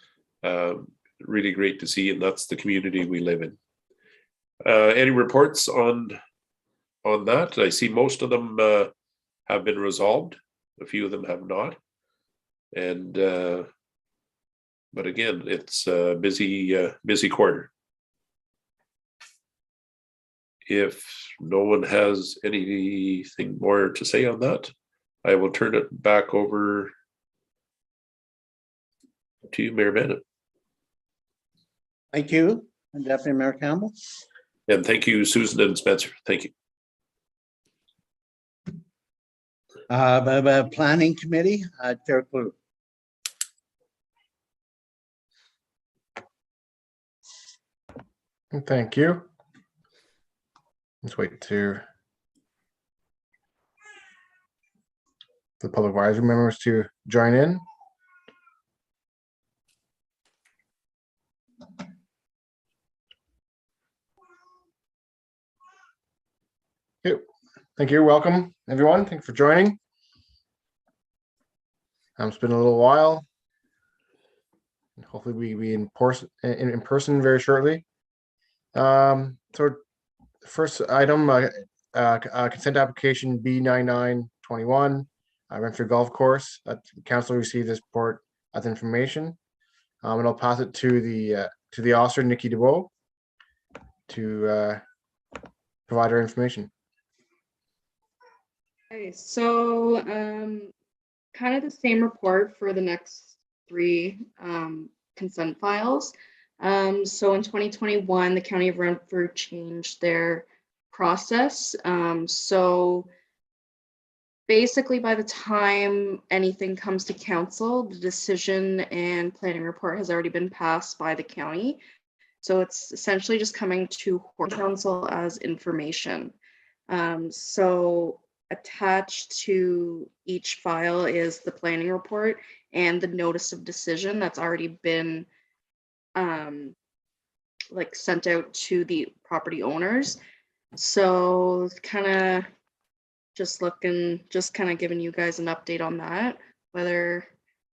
really great to see, and that's the community we live in. Any reports on that? I see most of them have been resolved. A few of them have not. And but again, it's a busy quarter. If no one has anything more to say on that, I will turn it back over to you, Mayor Bennett. Thank you, Deputy Mayor Campbell. And thank you, Susan and Spencer. Thank you. Planning Committee, Chair Clue. Thank you. Let's wait to the public advisory members to join in. Yep. Thank you. Welcome, everyone. Thanks for joining. It's been a little while. Hopefully we be in person very shortly. So first item, consent application B9921, Renfrew Golf Course. Council received this report as information, and I'll pass it to the officer, Nikki DeBow, to provide her information. Okay, so kind of the same report for the next three consent files. So in 2021, the County of Renfrew changed their process. So basically, by the time anything comes to council, the decision and planning report has already been passed by the county. So it's essentially just coming to council as information. So attached to each file is the planning report and the notice of decision that's already been like sent out to the property owners. So kind of just kind of giving you guys an update on that, whether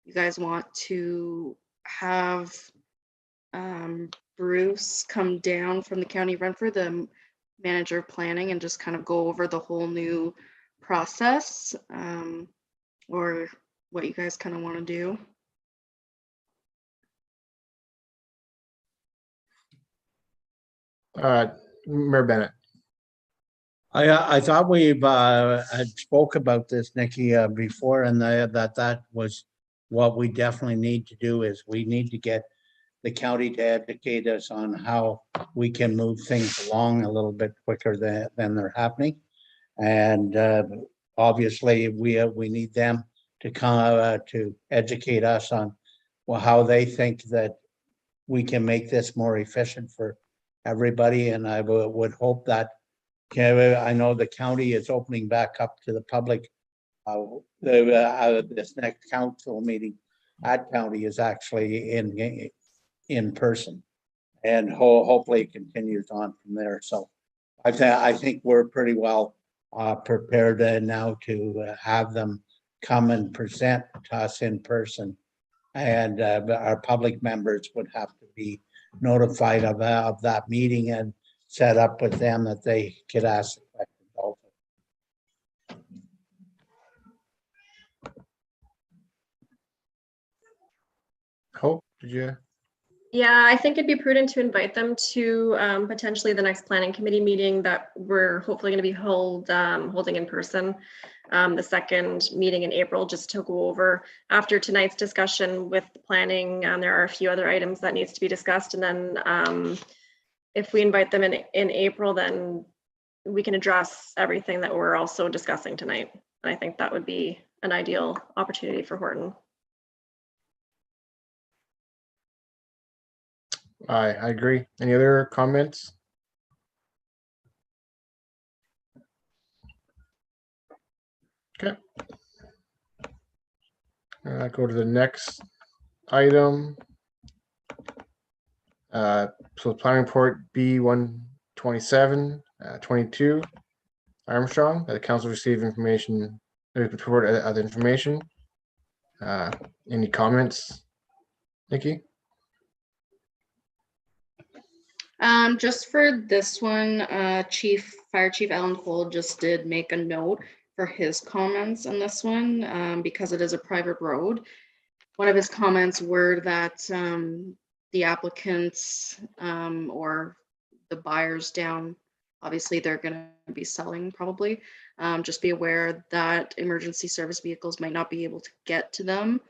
you guys want to have Bruce come down from the County of Renfrew, the manager of planning, and just kind of go over the whole new process, or what you guys kind of want to do. Mayor Bennett. I thought we've had spoke about this, Nikki, before, and that was what we definitely need to do is we need to get the county to educate us on how we can move things along a little bit quicker than they're happening. And obviously we need them to come to educate us on how they think that we can make this more efficient for everybody. And I would hope that I know the county is opening back up to the public. This next council meeting at county is actually in person, and hopefully it continues on from there. So I think we're pretty well prepared now to have them come and present to us in person, and our public members would have to be notified of that meeting and set up with them that they could ask the questions also. Hope, did you? Yeah, I think it'd be prudent to invite them to potentially the next planning committee meeting that we're hopefully going to be holding in person, the second meeting in April, just to go over after tonight's discussion with the planning. There are a few other items that needs to be discussed, and then if we invite them in April, then we can address everything that we're also discussing tonight. And I think that would be an ideal opportunity for Horton. I agree. Any other comments? Okay. Go to the next item. So planning report B127 22 Armstrong, the council received information, report other information. Any comments, Nikki? Just for this one, Fire Chief Alan Cole just did make a note for his comments on this one, because it is a private road. One of his comments were that the applicants or the buyers down, obviously they're gonna be selling probably. Just be aware that emergency service vehicles might not be able to get to them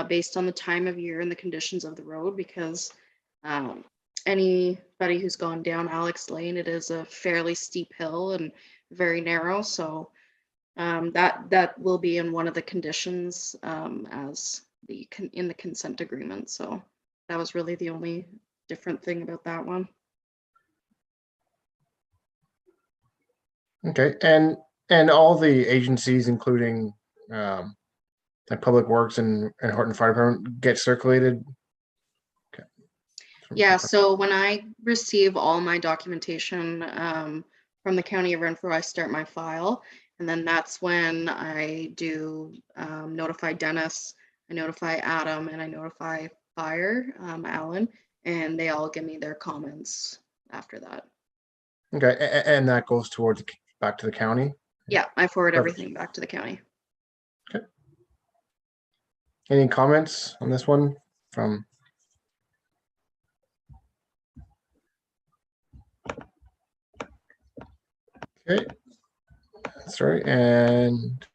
based on the time of year and the conditions of the road, because anybody who's gone down Alex Lane, it is a fairly steep hill and very narrow. So that will be in one of the conditions as in the consent agreement. So that was really the only different thing about that one. Okay, and all the agencies, including like Public Works and Horton Fire Department, get circulated. Okay. Yeah, so when I receive all my documentation from the County of Renfrew, I start my file, and then that's when I do notify Dennis, I notify Adam, and I notify Fire, Alan, and they all give me their comments after that. Okay, and that goes towards back to the county. Yeah, I forward Perfect. everything back to the county. Okay. Any comments on this one from? Okay, sorry, and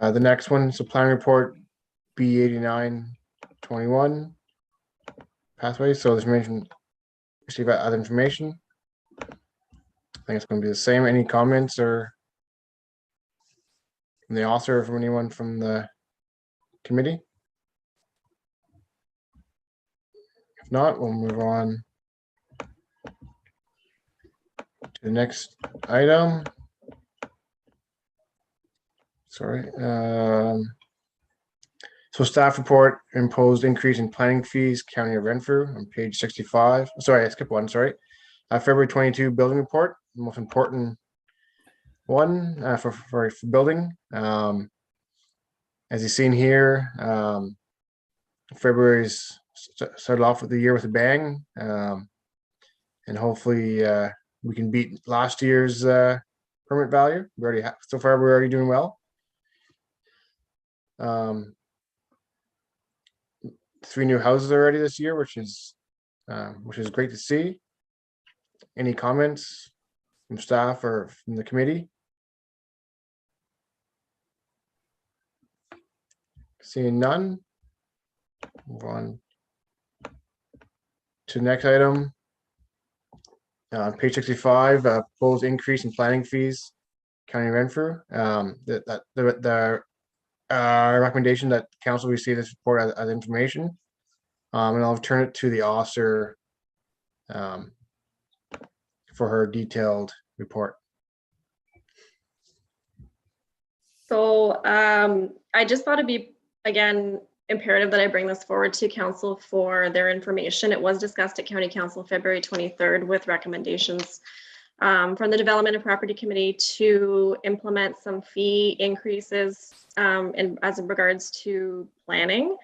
the next one, so plan report B8921 pathway. So this information, receive other information. I think it's going to be the same. Any comments or from the author or from anyone from the committee? If not, we'll move on to the next item. Sorry. So staff report, imposed increase in planning fees, County of Renfrew on page 65. Sorry, I skipped one, sorry. February 22 building report, the most important one for building. As you've seen here, February's started off with the year with a bang. And hopefully we can beat last year's permit value. We already have, so far we're already doing well. 3 new houses already this year, which is great to see. Any comments from staff or from the committee? Seeing none. Move on to the next item. Page 65, proposed increase in planning fees, County of Renfrew. The recommendation that council receive this report as information, and I'll turn it to the officer for her detailed report. So I just thought it'd be, again, imperative that I bring this forward to council for their information. It was discussed at County Council February 23rd with recommendations from the Development and Property Committee to implement some fee increases as in regards to planning.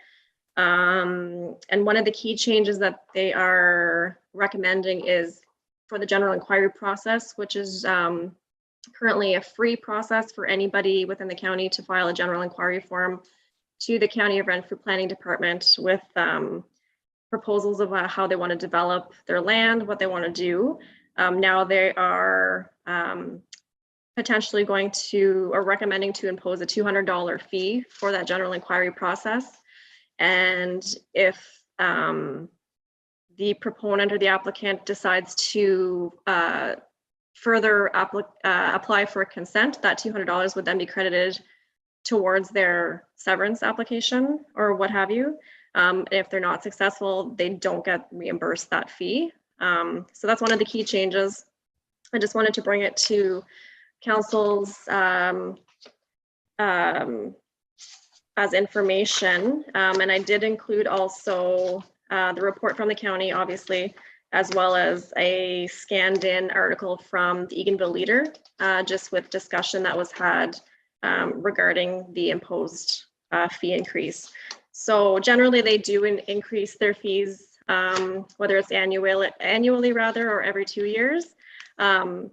And one of the key changes that they are recommending is for the general inquiry process, which is currently a free process for anybody within the county to file a general inquiry form to the County of Renfrew Planning Department with proposals of how they want to develop their land, what they want to do. Now they are potentially going to, or recommending to impose a $200 fee for that general inquiry process. And if the proponent or the applicant decides to further apply for consent, that $200 would then be credited towards their severance application or what have you. If they're not successful, they don't get reimbursed that fee. So that's one of the key changes. I just wanted to bring it to council's as information. And I did include also the report from the county, obviously, as well as a scanned in article from the Eganville Leader, just with discussion that was had regarding the imposed fee increase. So generally they do increase their fees, whether it's annually rather, or every 2 years. And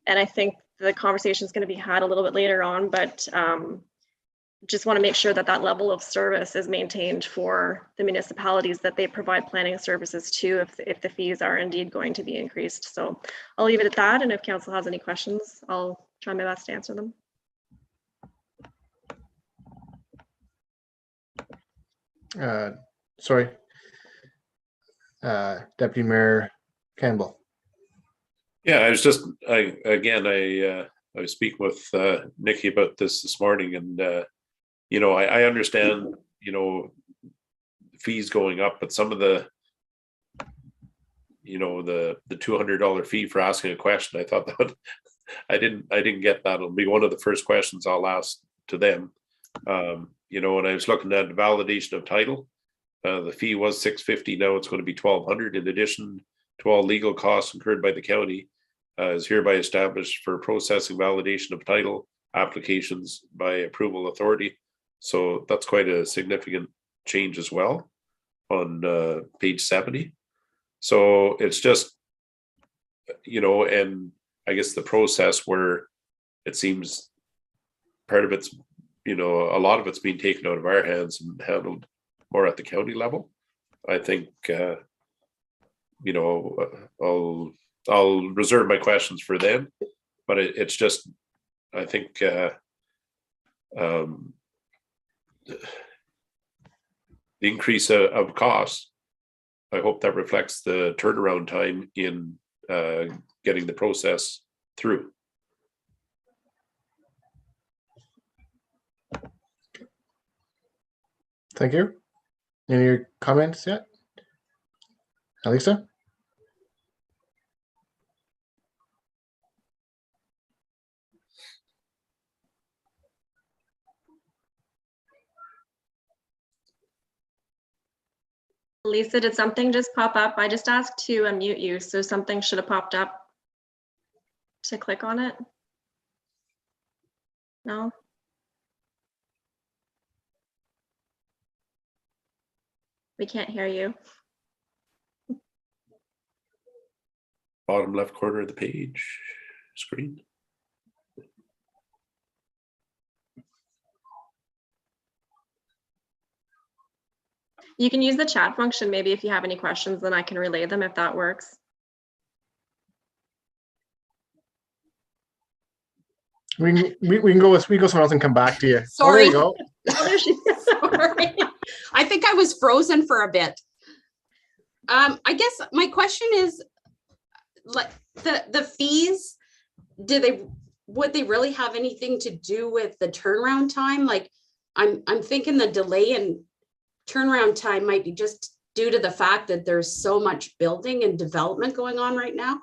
I think the conversation is going to be had a little bit later on, but just want to make sure that that level of service is maintained for the municipalities that they provide planning services to, if the fees are indeed going to be increased. So I'll leave it at that. And if council has any questions, I'll try my best to answer them. Sorry. Deputy Mayor Campbell. Yeah, I was just, I was speaking with Nikki about this morning, and you know, I understand, you know, fees going up, but some of the, you know, the $200 fee for asking a question, I thought that I didn't get that. It'll be one of the first questions I'll ask to them. You know, when I was looking at the validation of title, the fee was $650. Now it's going to be $1,200 in addition to all legal costs incurred by the county. Is hereby established for processing validation of title applications by approval authority. So that's quite a significant change as well on page 70. So it's just, you know, and I guess the process where it seems part of it's, you know, a lot of it's being taken out of our hands and handled more at the county level. I think, you know, I'll reserve my questions for them, but it's just, I think, the increase of costs, I hope that reflects the turnaround time in getting the process through. Thank you. Any comments yet? Elisa? Lisa, did something just pop up? I just asked to unmute you, so something should have popped up to click on it. No? We can't hear you. Bottom left corner of the page screen. You can use the chat function. Maybe if you have any questions, then I can relay them if that works. We can go somewhere else and come back to you. Sorry. Oh, there you go. Oh, there she is. Sorry. I think I was frozen for a bit. I guess my question is, like, the fees, would they really have anything to do with the turnaround time? Like, I'm thinking the delay in turnaround time might be just due to the fact that there's so much building and development going on right now.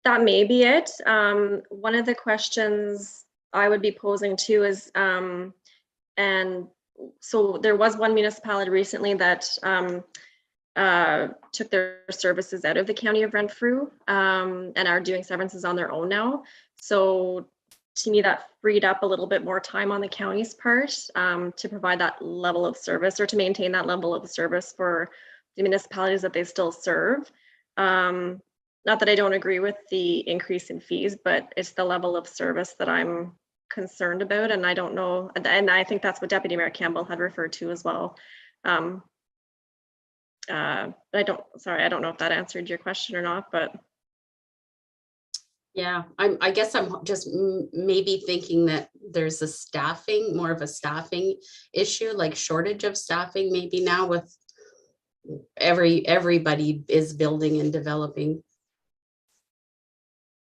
That may be it. One of the questions I would be posing too is, and so there was one municipality recently that took their services out of the county of Renfrew and are doing severances on their own now. So to me, that freed up a little bit more time on the county's part to provide that level of service, or to maintain that level of service for the municipalities that they still serve. Not that I don't agree with the increase in fees, but it's the level of service that I'm concerned about. And I don't know, and I think that's what Deputy Mayor Campbell had referred to as well. I don't know if that answered your question or not, but. Yeah, I guess I'm just maybe thinking that there's more of a staffing issue, like shortage of staffing maybe now with everybody is building and developing.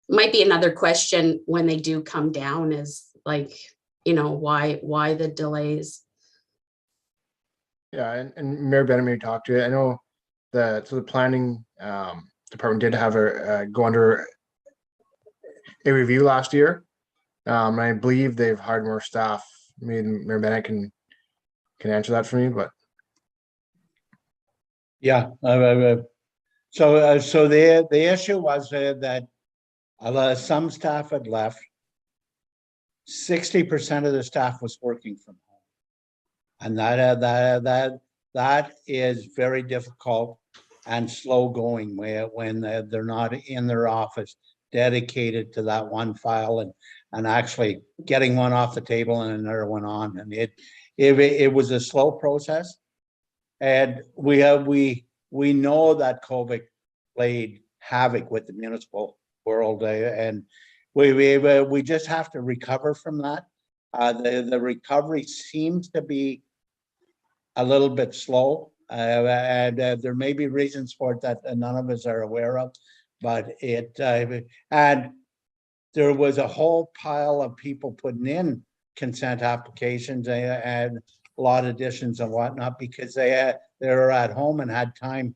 Might be another question when they do come down is like, you know, why the delays? Yeah, and Mayor Bennett talked to it. I know the planning department did have go under a review last year. And I believe they've hired more staff. Maybe Mayor Bennett can answer that for me, but. Yeah. So the issue was that some staff had left. 60% of the staff was working from home. And that is very difficult and slow going when they're not in their office dedicated to that one file and actually getting one off the table and another one on. And it was a slow process. And we know that COVID played havoc with the municipal world, and we just have to recover from that. The recovery seems to be a little bit slow, and there may be reasons for it that none of us are aware of, but and there was a whole pile of people putting in consent applications and lot additions and whatnot because they were at home and had time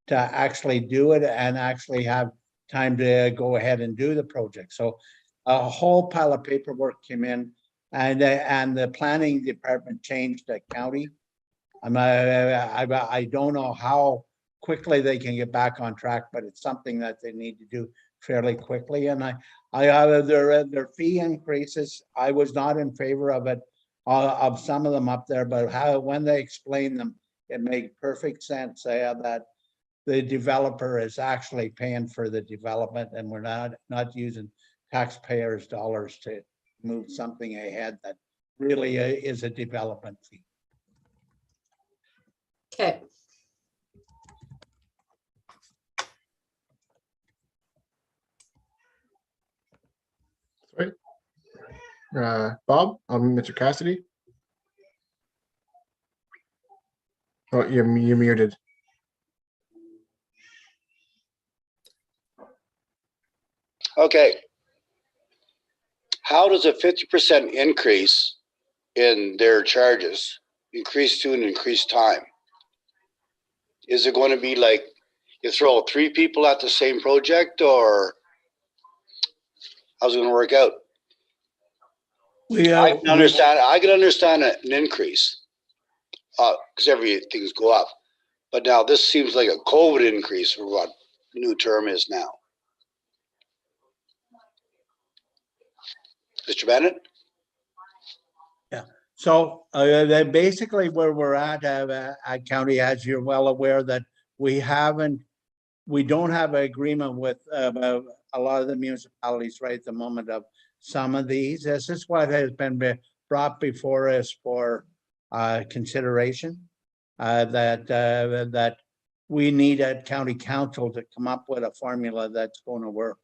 to actually do it and actually have time to go ahead and do the project. So a whole pile of paperwork came in, and the planning department changed the county. I don't know how quickly they can get back on track, but it's something that they need to do fairly quickly. And their fee increases, I was not in favor of it, of some of them up there, but when they explain them, it made perfect sense that the developer is actually paying for the development, and we're not using taxpayers' dollars to move something ahead that really is a development fee. Okay. Sorry. Bob, Mr. Cassidy. Oh, you're muted. Okay. How does a 50% increase in their charges increase to an increased time? Is it going to be like you throw 3 people at the same project, or how's it going to work out? I can understand an increase because everything's go up. But now this seems like a COVID increase for what the new term is now. Mr. Bennett? Yeah. So basically where we're at county, as you're well aware, that we don't have an agreement with a lot of the municipalities right at the moment of some of these. This is what has been brought before us for consideration, that we need a county council to come up with a formula that's going to work.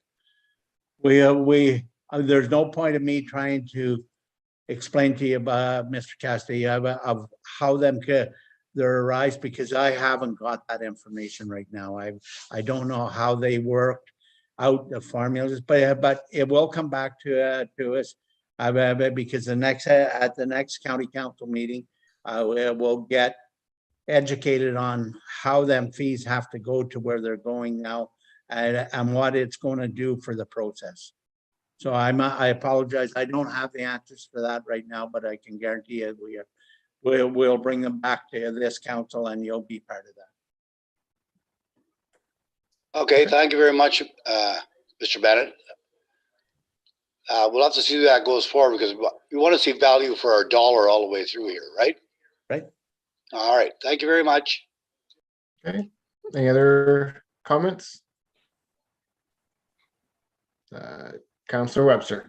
There's no point of me trying to explain to you about Mr. Cassidy of how they're arise, because I haven't got that information right now. I don't know how they worked out the formulas, but it will come back to us because at the next county council meeting, we'll get educated on how them fees have to go to where they're going now and what it's going to do for the process. So I apologize. I don't have the answers for that right now, but I can guarantee you we'll bring them back to this council and you'll be part of that. Okay, thank you very much, Mr. Bennett. We'll have to see how that goes forward because we want to see value for our dollar all the way through here, right? Right. All right, thank you very much. Okay, any other comments? Councillor Webster.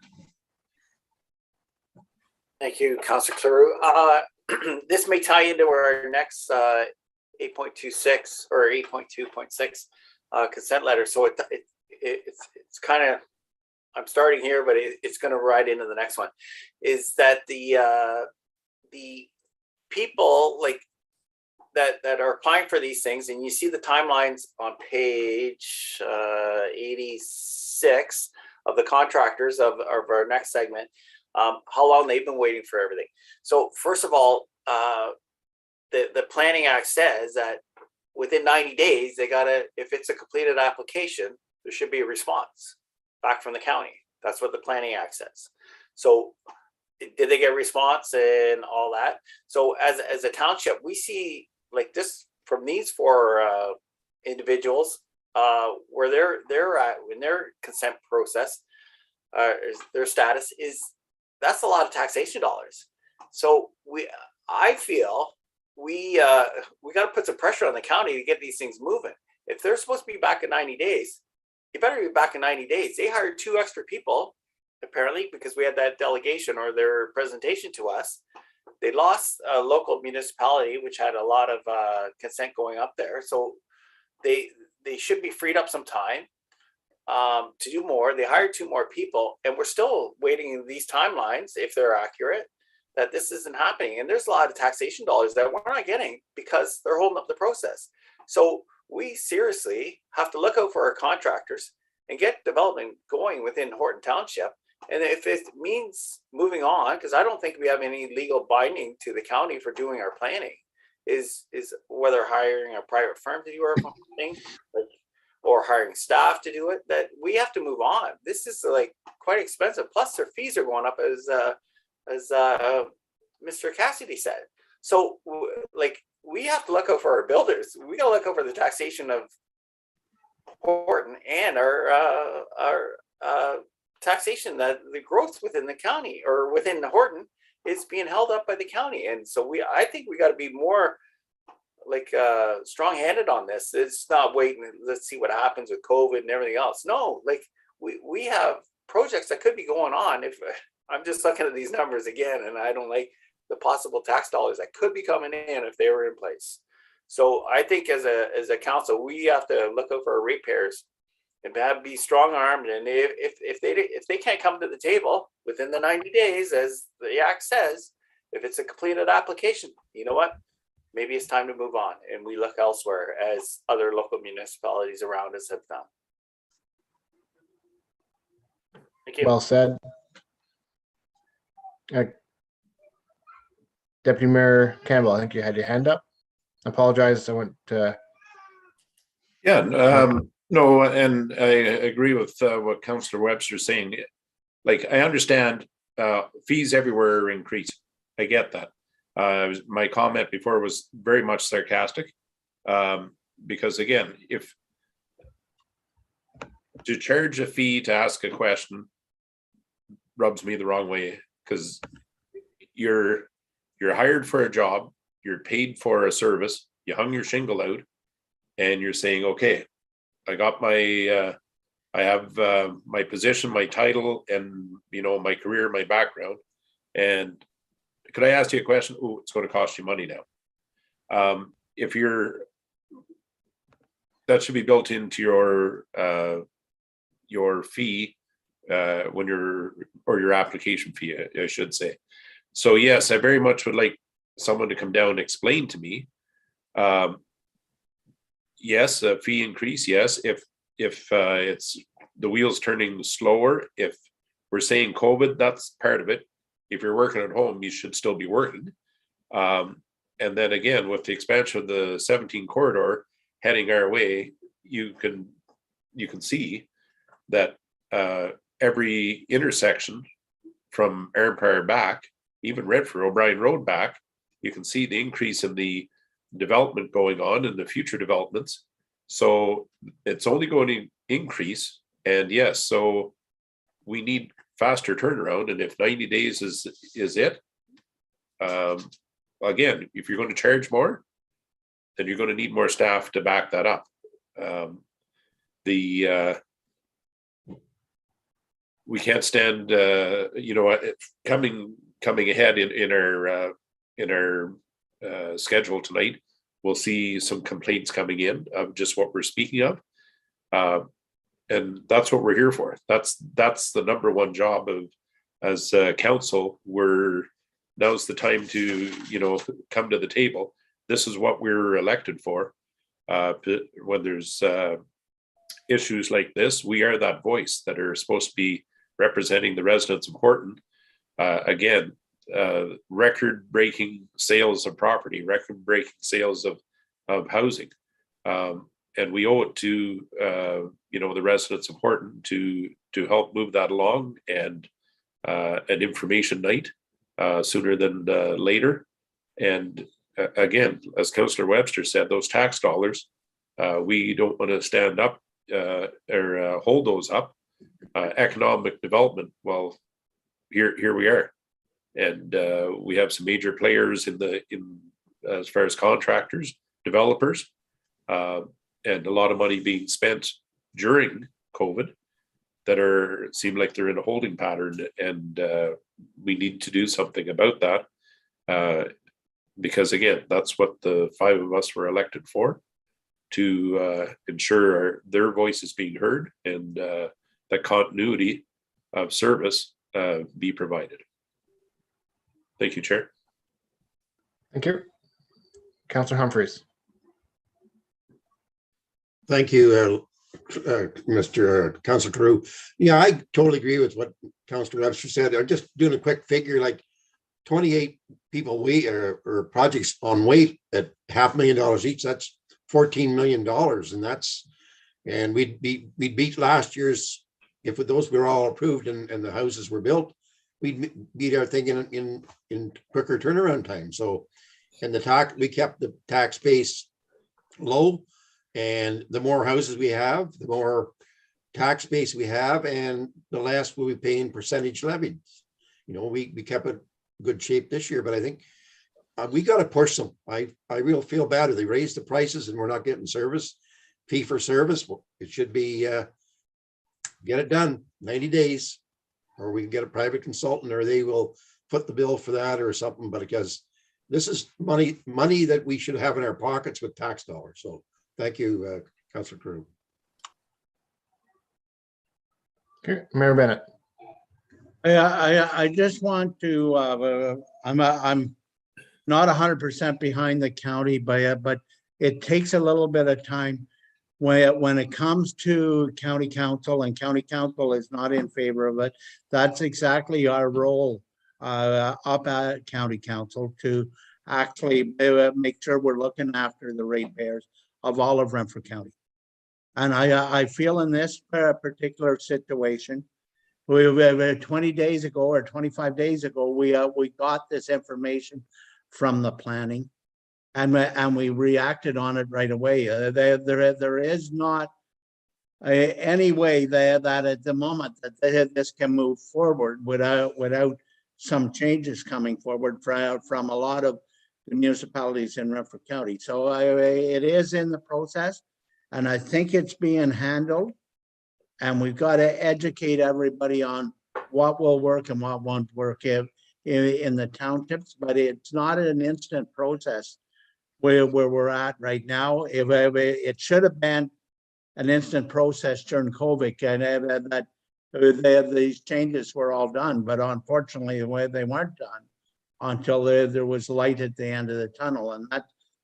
Thank you, Councillor Cleroux. This may tie into our next 8.26 or 8.2.6 consent letter. So it's kind of, I'm starting here, but it's going to ride into the next one. Is that the people like that are applying for these things, and you see the timelines on page 86 of the contractors of our next segment, how long they've been waiting for everything. So first of all, the Planning Act says that within 90 days, they gotta, if it's a completed application, there should be a response back from the county. That's what the Planning Act says. So did they get a response and all that? So as a township, we see like this from these 4 individuals, where they're at in their consent process, their status is that's a lot of taxation dollars. So I feel we got to put some pressure on the county to get these things moving. If they're supposed to be back in 90 days, you better be back in 90 days. They hired 2 extra people, apparently, because we had that delegation or their presentation to us. They lost a local municipality, which had a lot of consent going up there. So they should be freed up some time to do more. They hired 2 more people, and we're still waiting in these timelines, if they're accurate, that this isn't happening. And there's a lot of taxation dollars that we're not getting because they're holding up the process. So we seriously have to look out for our contractors and get development going within Horton Township. And if it means moving on, because I don't think we have any legal binding to the county for doing our planning, is whether hiring a private firm to do our thing, like, or hiring staff to do it, that we have to move on. This is like quite expensive. Plus their fees are going up, as Mr. Cassidy said. So like, we have to look out for our builders. We got to look over the taxation of Horton and our taxation, that the growth within the county or within Horton is being held up by the county. And so I think we got to be more like strong-handed on this. It's not waiting, let's see what happens with COVID and everything else. No, like we have projects that could be going on. If I'm just looking at these numbers again, and I don't like the possible tax dollars that could be coming in if they were in place. So I think as a council, we have to look out for our ratepayers and be strong-armed. And if they can't come to the table within the 90 days, as the act says, if it's a completed application, you know what? Maybe it's time to move on and we look elsewhere, as other local municipalities around us have done. Thank you. Well said. Deputy Mayor Campbell, I think you had your hand up. I apologize. I went to. Yeah, no, and I agree with what Councillor Webster's saying. Like, I understand fees everywhere are increasing. I get that. My comment before was very much sarcastic, because again, if to charge a fee to ask a question rubs me the wrong way, because you're hired for a job, you're paid for a service, you hung your shingle out, and you're saying, okay, I got my I have my position, my title, and my career, my background, and could I ask you a question? Oh, it's going to cost you money now. If that should be built into your fee when your application fee, I should say. So yes, I very much would like someone to come down and explain to me. Yes, a fee increase. Yes, if it's the wheels turning slower. If we're saying COVID, that's part of it. If you're working at home, you should still be working. And then again, with the expansion of the 17 corridor heading our way, you can see that every intersection from Empire back, even Redford, O'Brien Road back, you can see the increase in the development going on and the future developments. So it's only going to increase. And yes, so we need faster turnaround. And if 90 days is it, again, if you're going to charge more, then you're going to need more staff to back that up. We can't stand, coming ahead in our schedule tonight. We'll see some complaints coming in of just what we're speaking of. And that's what we're here for. That's the number one job of as council. Now's the time to come to the table. This is what we're elected for. When there's issues like this, we are that voice that are supposed to be representing the residents of Horton. Again, record-breaking sales of property, record-breaking sales of housing. And we owe it to the residents of Horton to help move that along, and an information night sooner than later. And again, as Councillor Webster said, those tax dollars, we don't want to stand up or hold those up. Economic development, well, here we are. And we have some major players in as far as contractors, developers, and a lot of money being spent during COVID that seem like they're in a holding pattern, and we need to do something about that. Because again, that's what the 5 of us were elected for, to ensure their voice is being heard and that continuity of service be provided. Thank you, Chair. Thank you. Councillor Humphreys. Thank you, Mr. Councillor Carew. Yeah, I totally agree with what Councillor Webster said. I'm just doing a quick figure, like 28 people wait or projects on wait at $500,000 each. That's $14 million, and we'd beat last year's, if those were all approved and the houses were built, we'd beat our thing in quicker turnaround time. So, and we kept the tax base low, and the more houses we have, the more tax base we have, and the less we'll be paying percentage levies. You know, we kept it good shape this year, but I think we got to push them. I really feel bad if they raise the prices and we're not getting service, fee for service. It should be get it done 90 days, or we can get a private consultant, or they will foot the bill for that or something. But because this is money that we should have in our pockets with tax dollars. So thank you, Councillor Carew. Okay, Mayor Bennett. I just want to, I'm not 100% behind the county, but it takes a little bit of time when it comes to county council, and county council is not in favor of it. That's exactly our role up at county council, to actually make sure we're looking after the ratepayers of all of Renfrew County. And I feel in this particular situation, we 20 days ago or 25 days ago, we got this information from the planning, and we reacted on it right away. There is not any way that at the moment that this can move forward without some changes coming forward from a lot of the municipalities in Renfrew County. So it is in the process, and I think it's being handled. And we've got to educate everybody on what will work and what won't work in the townships, but it's not an instant process where we're at right now. It should have been an instant process during COVID, and that these changes were all done, but unfortunately they weren't done until there was light at the end of the tunnel, and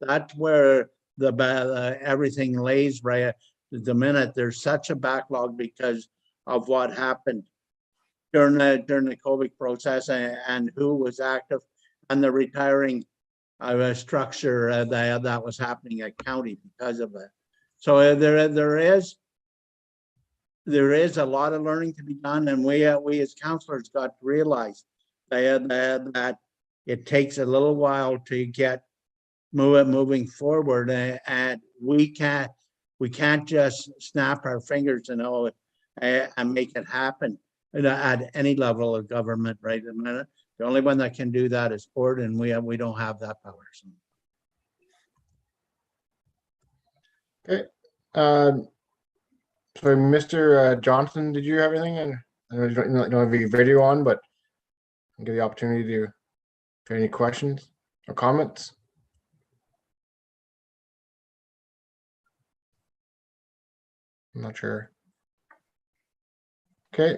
that's where everything lays right at the minute. There's such a backlog because of what happened during the COVID process, and who was active, and the retiring structure that was happening at county because of it. So there is a lot of learning to be done, and we as councillors got to realize that it takes a little while to get moving forward, and we can't just snap our fingers and make it happen at any level of government right at the minute. The only one that can do that is Port, and we don't have that power. So. Okay. So Mr. Johnson, did you have anything? And I know you don't have your video on, but I'll give you the opportunity to have any questions or comments. I'm not sure. Okay.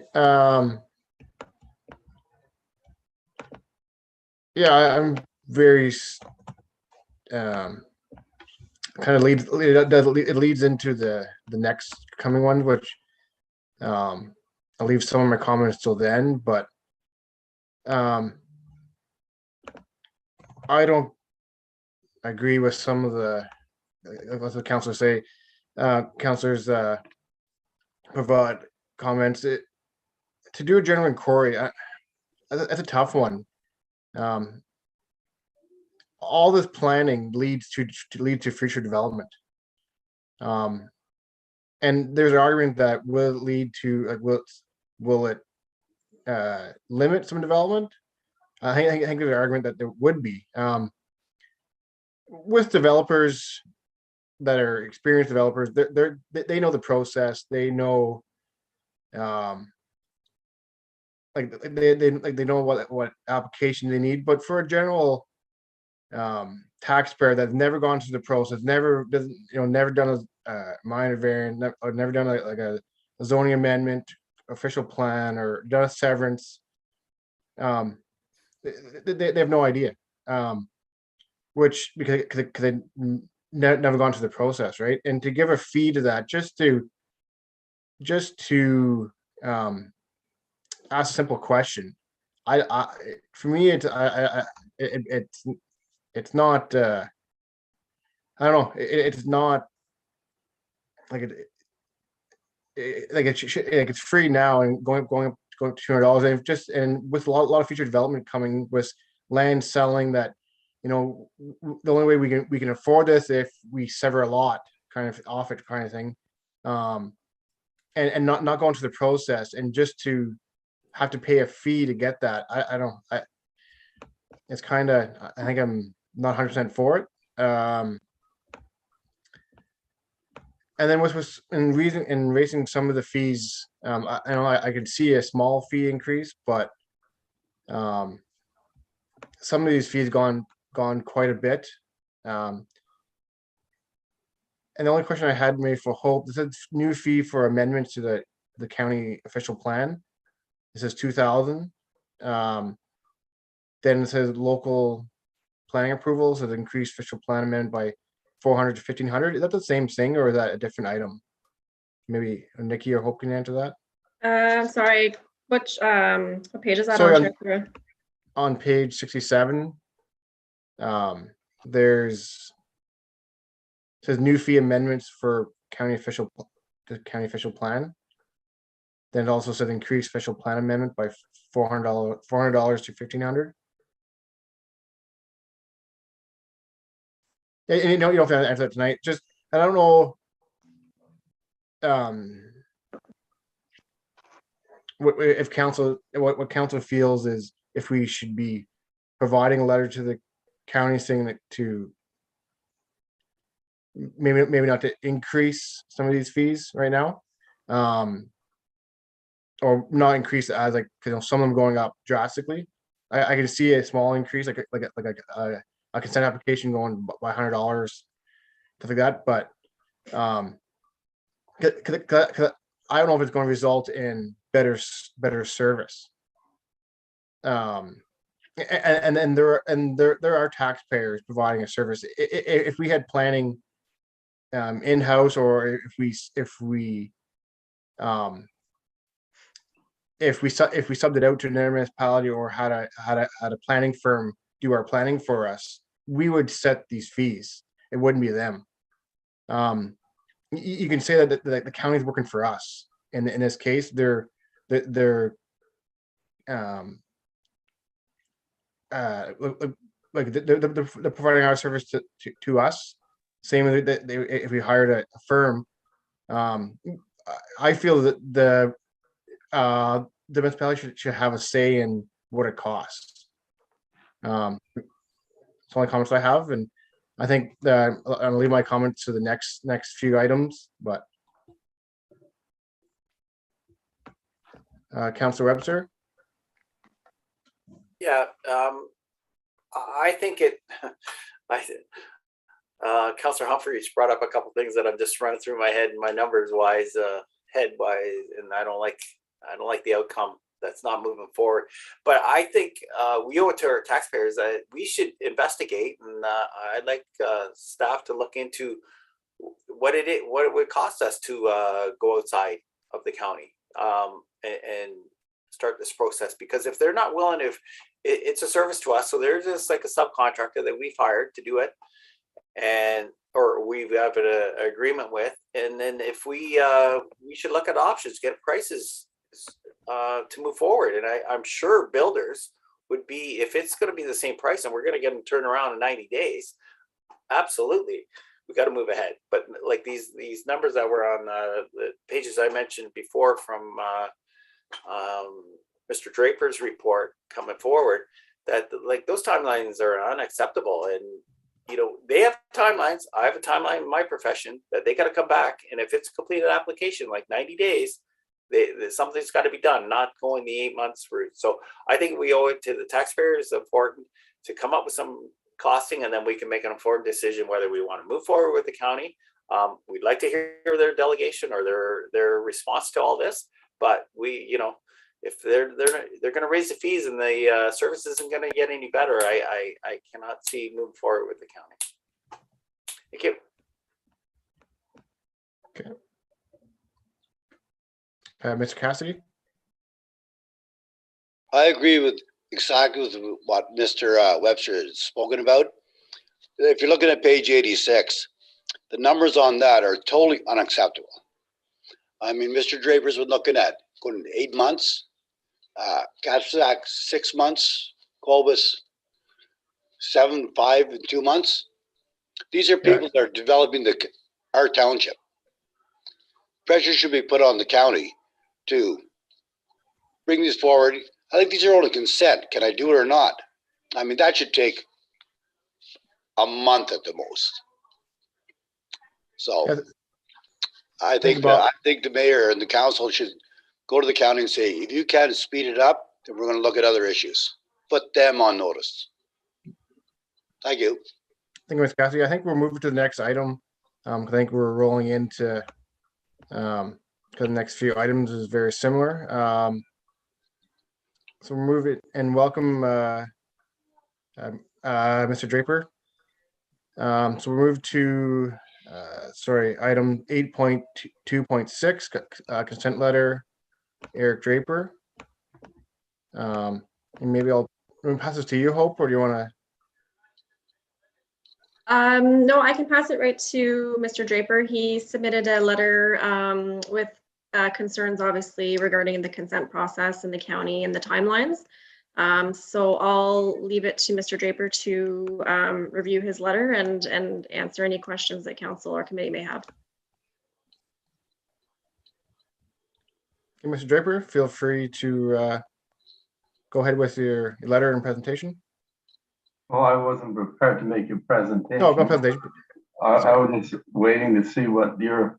Yeah, I'm very kind of leads into the next coming one, which I'll leave some of my comments till then, but I don't agree with some of what the councillors say. Councillors provide comments. To do a general inquiry, that's a tough one. All this planning leads to future development, and there's an argument that will it lead to will it limit some development, I think there's an argument that there would be. With developers that are experienced developers, they know the process. They know, like they know what application they need. But for a general taxpayer that's never gone through the process, never done a minor variant, never done like a zoning amendment, official plan, or done a severance, they have no idea. Which because they never gone through the process, right? And to give a fee to that, just to ask a simple question, for me, it's not. I don't know. It's not like it's free now and going up to $200, and just with a lot of future development coming with land selling, that the only way we can afford this if we sever a lot kind of off it kind of thing, and not going through the process, and just to have to pay a fee to get that. It's kind of, I think I'm not 100% for it. And then in raising some of the fees, I know I could see a small fee increase, but some of these fees gone quite a bit. And the only question I had made for Hope, this is new fee for amendments to the county official plan. It says 2,000. Then it says local planning approvals has increased official plan amendment by 400 to 1,500. Is that the same thing, or is that a different item? Maybe Nikki or Hope can answer that. Sorry, what page is that Sorry, on? On page 67, there's says new fee amendments for the county official plan. Then it also said increase official plan amendment by $400 to 1,500. And you don't have to answer that tonight. Just, I don't know. What council feels is if we should be providing a letter to the county saying that to maybe not to increase some of these fees right now, or not increase it as some of them going up drastically. I can see a small increase, like a consent application going by $100, stuff like that. But I don't know if it's going to result in better service. And then there are taxpayers providing a service. If we had planning in-house, or if we subbed it out to another municipality, or had a planning firm do our planning for us, we would set these fees. It wouldn't be them. You can say that the county's working for us. In this case, they're providing our service to us. Same with if we hired a firm. I feel that the municipality should have a say in what it costs. It's the only comments I have, and I think that I'll leave my comments to the next few items. But Councilor Webster. Yeah, I think Councilor Humphreys brought up a couple things that I'm just running through my head, and my numbers wise, head wise, and I don't like the outcome. That's not moving forward. But I think we owe it to our taxpayers that we should investigate, and I'd like staff to look into what it would cost us to go outside of the county and start this process. Because if they're not willing, if it's a service to us, so they're just like a subcontractor that we've hired to do it, or we have an agreement with, and then if we should look at options, get prices to move forward. And I'm sure builders would be, if it's going to be the same price and we're going to get them turned around in 90 days, absolutely, we got to move ahead. But like these numbers that were on the pages I mentioned before from Mr. Draper's report coming forward, that like those timelines are unacceptable. And, you know, they have timelines. I have a timeline in my profession that they got to come back. And if it's a completed application, like 90 days, something's got to be done, not going the 8 months route. So I think we owe it to the taxpayers important to come up with some costing, and then we can make an informed decision whether we want to move forward with the county. We'd like to hear their delegation or their response to all this, but we, you know, if they're going to raise the fees and the service isn't going to get any better, I cannot see moving forward with the county. Thank you. Okay. Mr. Cassidy? I agree with exactly with what Mr. Webster has spoken about. If you're looking at page 86, the numbers on that are totally unacceptable. I mean, Mr. Draper's been looking at going 8 months, Capsac 6 months, Colbus 7, 5, and 2 months. These are people that are developing our township. Pressure should be put on the county to bring this forward. I think these are only consent. Can I do it or not? I mean, that should take a month at the most. So I think the mayor and the council should go to the county and say, if you can't speed it up, then we're going to look at other issues. Put them on notice. Thank you. Thank you, Mr. Cassidy. I think we're moving to the next item. I think we're rolling into because the next few items is very similar. So we'll move it and welcome Mr. Draper. So we'll move to item 8.2.6 consent letter, Eric Draper. And maybe I'll pass this to you, Hope, or do you want to? No, I can pass it right to Mr. Draper. He submitted a letter with concerns, obviously, regarding the consent process in the county and the timelines. So I'll leave it to Mr. Draper to review his letter and answer any questions that council or committee may have. Okay, Mr. Draper, feel free to go ahead with your letter and presentation. Well, I wasn't prepared to make a presentation. No, no presentation. I was just waiting to see what the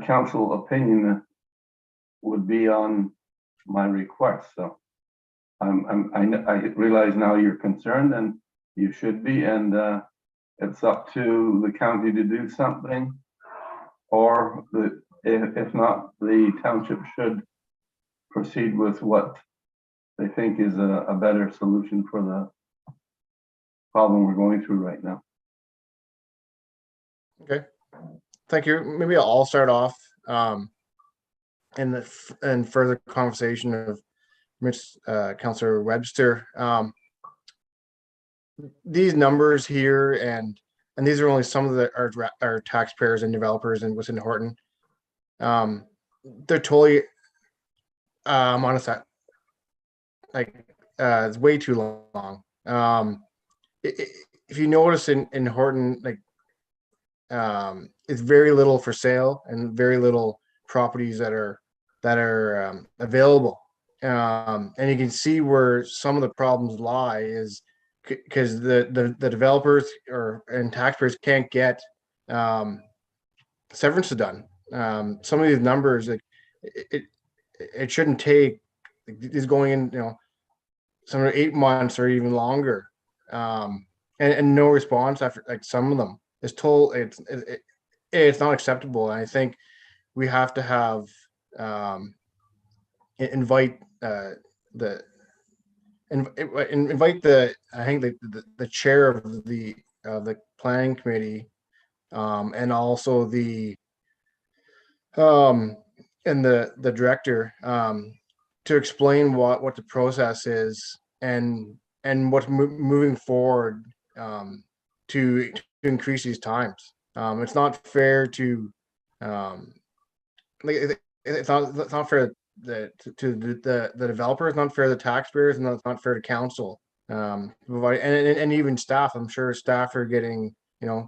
council opinion would be on my request. So I realize now you're concerned, and you should be, and it's up to the county to do something, or if not, the township should proceed with what they think is a better solution for the problem we're going through right now. Okay, thank you. Maybe I'll start off in further conversation of Councillor Webster. These numbers here, and these are only some of our taxpayers and developers in within Horton. They're totally honest. It's way too long. If you notice in Horton, it's very little for sale and very little properties that are available. And you can see where some of the problems lie is because the developers and taxpayers can't get severance done. Some of these numbers, it shouldn't take, is going in, some 8 months or even longer. And no response after some of them. It's told it's not acceptable. And I think we have to have invite the chair of the planning committee and also the director to explain what the process is and what's moving forward to increase these times. It's not fair to it's not fair to the developer. It's not fair to the taxpayers, and it's not fair to council. And even staff. I'm sure staff are getting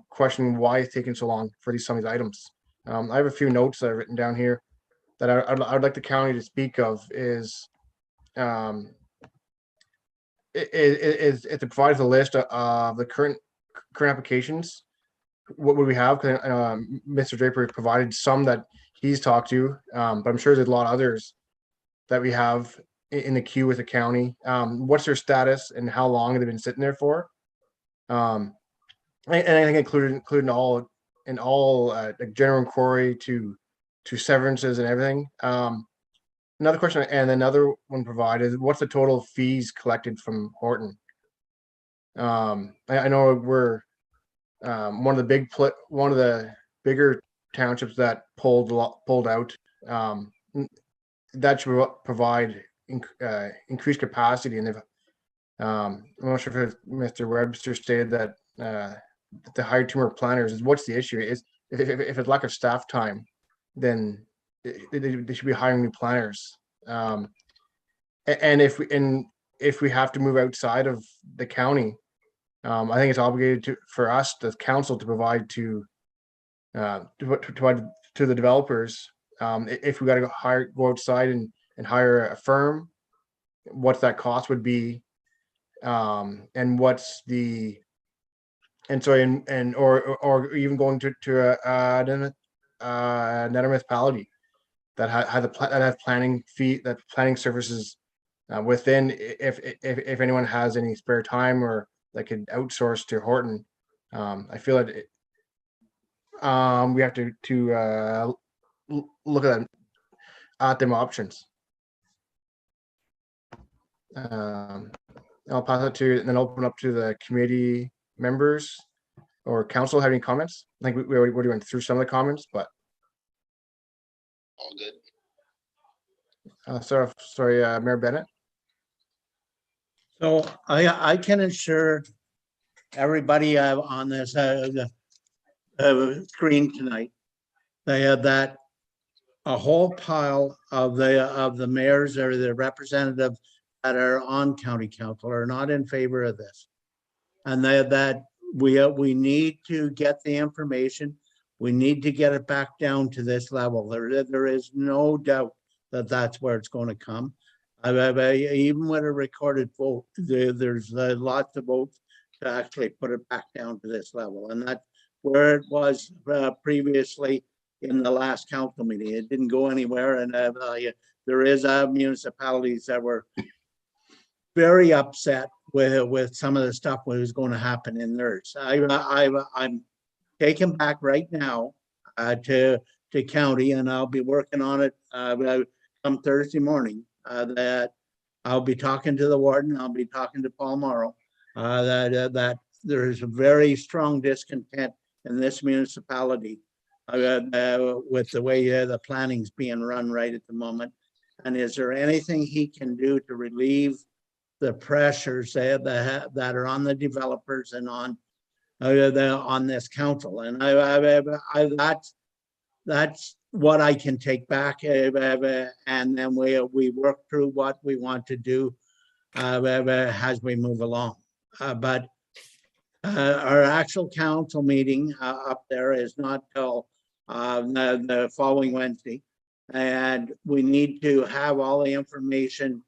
questioning why it's taking so long for some of these items. I have a few notes that I've written down here that I'd like the county to speak of is is if it provides a list of the current applications, what would we have? 'Cause, Mr. Draper provided some that he's talked to, but I'm sure there's a lot of others that we have in the queue with the county. What's their status and how long have they been sitting there for? And I think including all like general inquiry to severances and everything. Another question and another one provided, what's the total fees collected from Horton? I know we're one of the bigger townships that pulled out. That should provide increased capacity, and I'm not sure if Mr. Webster stated that the higher two more planners is what's the issue is if it's lack of staff time, then they should be hiring new planners. And if we have to move outside of the county, I think it's obligated for us, the council, to provide to the developers. If we got to go outside and hire a firm, what that cost would be, and what's the or even going to another municipality that has planning services within. If anyone has any spare time or that could outsource to Horton, I feel that we have to look at them options. I'll pass it to and then open up to the committee members or council. Have any comments? I think we already went through some of the comments, but All good. sorry, Mayor Bennett. So I can assure everybody on this screen tonight that a whole pile of the mayors or the representatives that are on county council are not in favor of this, and that we need to get the information. We need to get it back down to this level. There is no doubt that that's where it's going to come. Even with a recorded vote, there's lots of votes to actually put it back down to this level, and that's where it was previously in the last council meeting. It didn't go anywhere, and there is municipalities that were very upset with some of the stuff that was going to happen in theirs. I'm taken back right now to county, and I'll be working on it come Thursday morning. That I'll be talking to the warden. I'll be talking to Paul Morrow. That there is a very strong discontent in this municipality with the way the planning's being run right at the moment. And is there anything he can do to relieve the pressures that are on the developers and on this council? And that's what I can take back, and then we work through what we want to do as we move along. But our actual council meeting up there is not till the following Wednesday, and we need to have all the information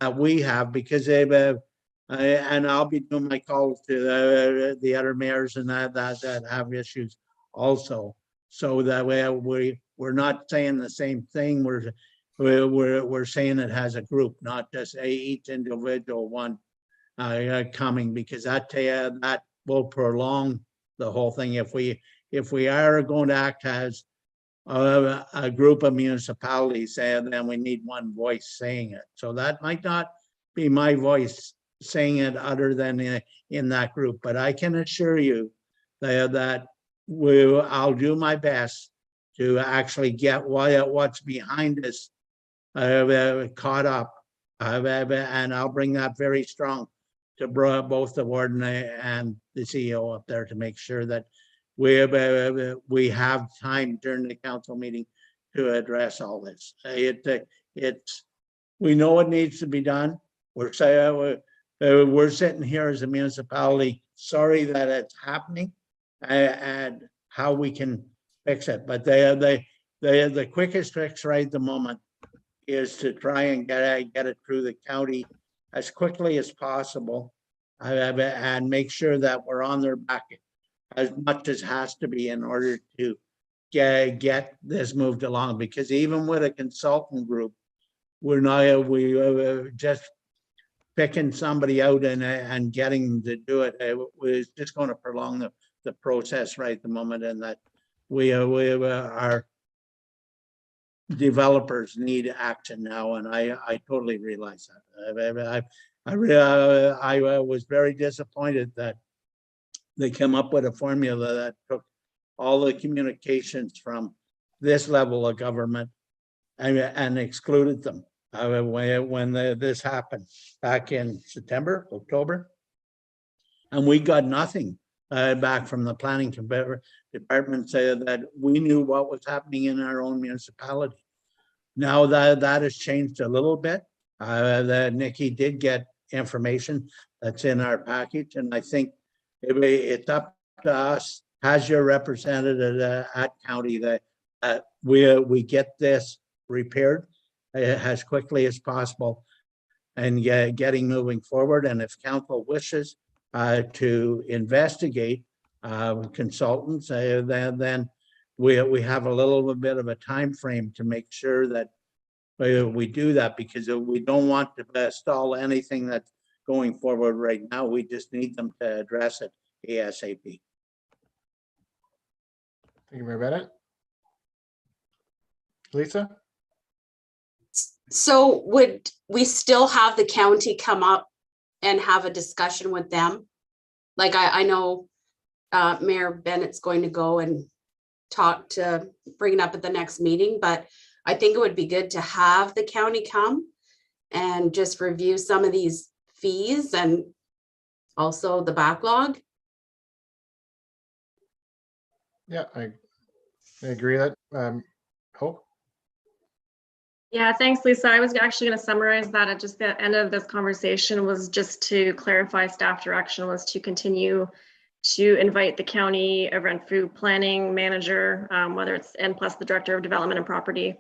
that we have, because and I'll be doing my calls to the other mayors and that have issues also, so that way we're not saying the same thing. We're saying it has a group, not just each individual one coming, because that will prolong the whole thing. If we are going to act as a group of municipalities, then we need one voice saying it. So that might not be my voice saying it other than in that group, but I can assure you that I'll do my best to actually get what's behind us caught up, and I'll bring that very strong to both the warden and the CEO up there to make sure that we have time during the council meeting to address all this. We know it needs to be done. We're sitting here as a municipality, sorry that it's happening, and how we can fix it. But the quickest fix right at the moment is to try and get it through the county as quickly as possible and make sure that we're on their back as much as has to be in order to get this moved along, because even with a consultant group, we're not, we just picking somebody out and getting them to do it, it was just going to prolong the process right at the moment, and that our developers need action now, and I totally realize that. I was very disappointed that they came up with a formula that took all the communications from this level of government and excluded them when this happened back in September, October. And we got nothing back from the planning department saying that we knew what was happening in our own municipality. Now that has changed a little bit. That Nikki did get information that's in our package, and I think it's up to us as your representative at county that we get this repaired as quickly as possible and getting moving forward. And if council wishes to investigate consultants, then we have a little bit of a time frame to make sure that we do that, because we don't want to stall anything that's going forward right now. We just need them to address it ASAP. Thank you, Mayor Bennett. Lisa? So would we still have the county come up and have a discussion with them? Like I know Mayor Bennett's going to go and bring it up at the next meeting, but I think it would be good to have the county come and just review some of these fees and also the backlog. Yeah, I agree that. Hope? Yeah, thanks, Lisa. I was actually going to summarize that at just the end of this conversation, was just to clarify staff direction was to continue to invite the county of Renfrew planning manager, whether it's and plus the director of development and property,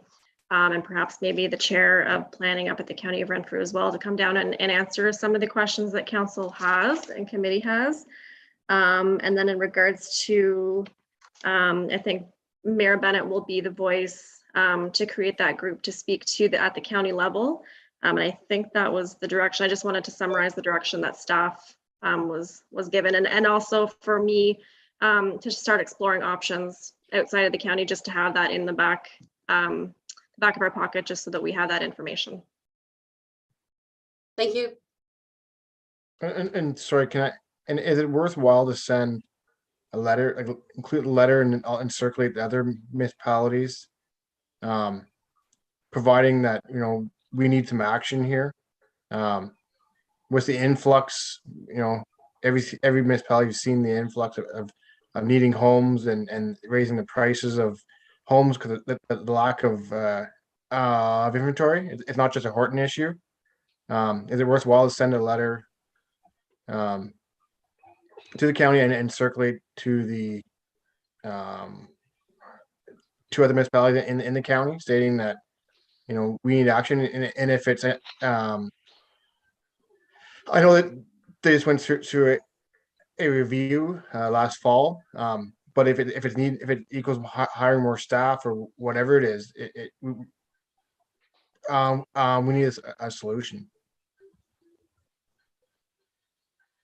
and perhaps maybe the chair of planning up at the county of Renfrew as well, to come down and answer some of the questions that council has and committee has. And then in regards to, I think Mayor Bennett will be the voice to create that group to speak to at the county level. And I think that was the direction. I just wanted to summarize the direction that staff was given, and also for me to start exploring options outside of the county, just to have that in the back of our pocket, just so that we have that information. Thank you. And sorry, and is it worthwhile to send a letter, like include a letter and circulate the other municipalities, providing that, we need some action here? With the influx, every municipality has seen the influx of needing homes and raising the prices of homes because of the lack of inventory. It's not just a Horton issue. Is it worthwhile to send a letter to the county and circulate to the two other municipalities in the county, stating that we need action? And if it's I know that they just went through a review last fall, but if it equals hiring more staff or whatever it is, we need a solution.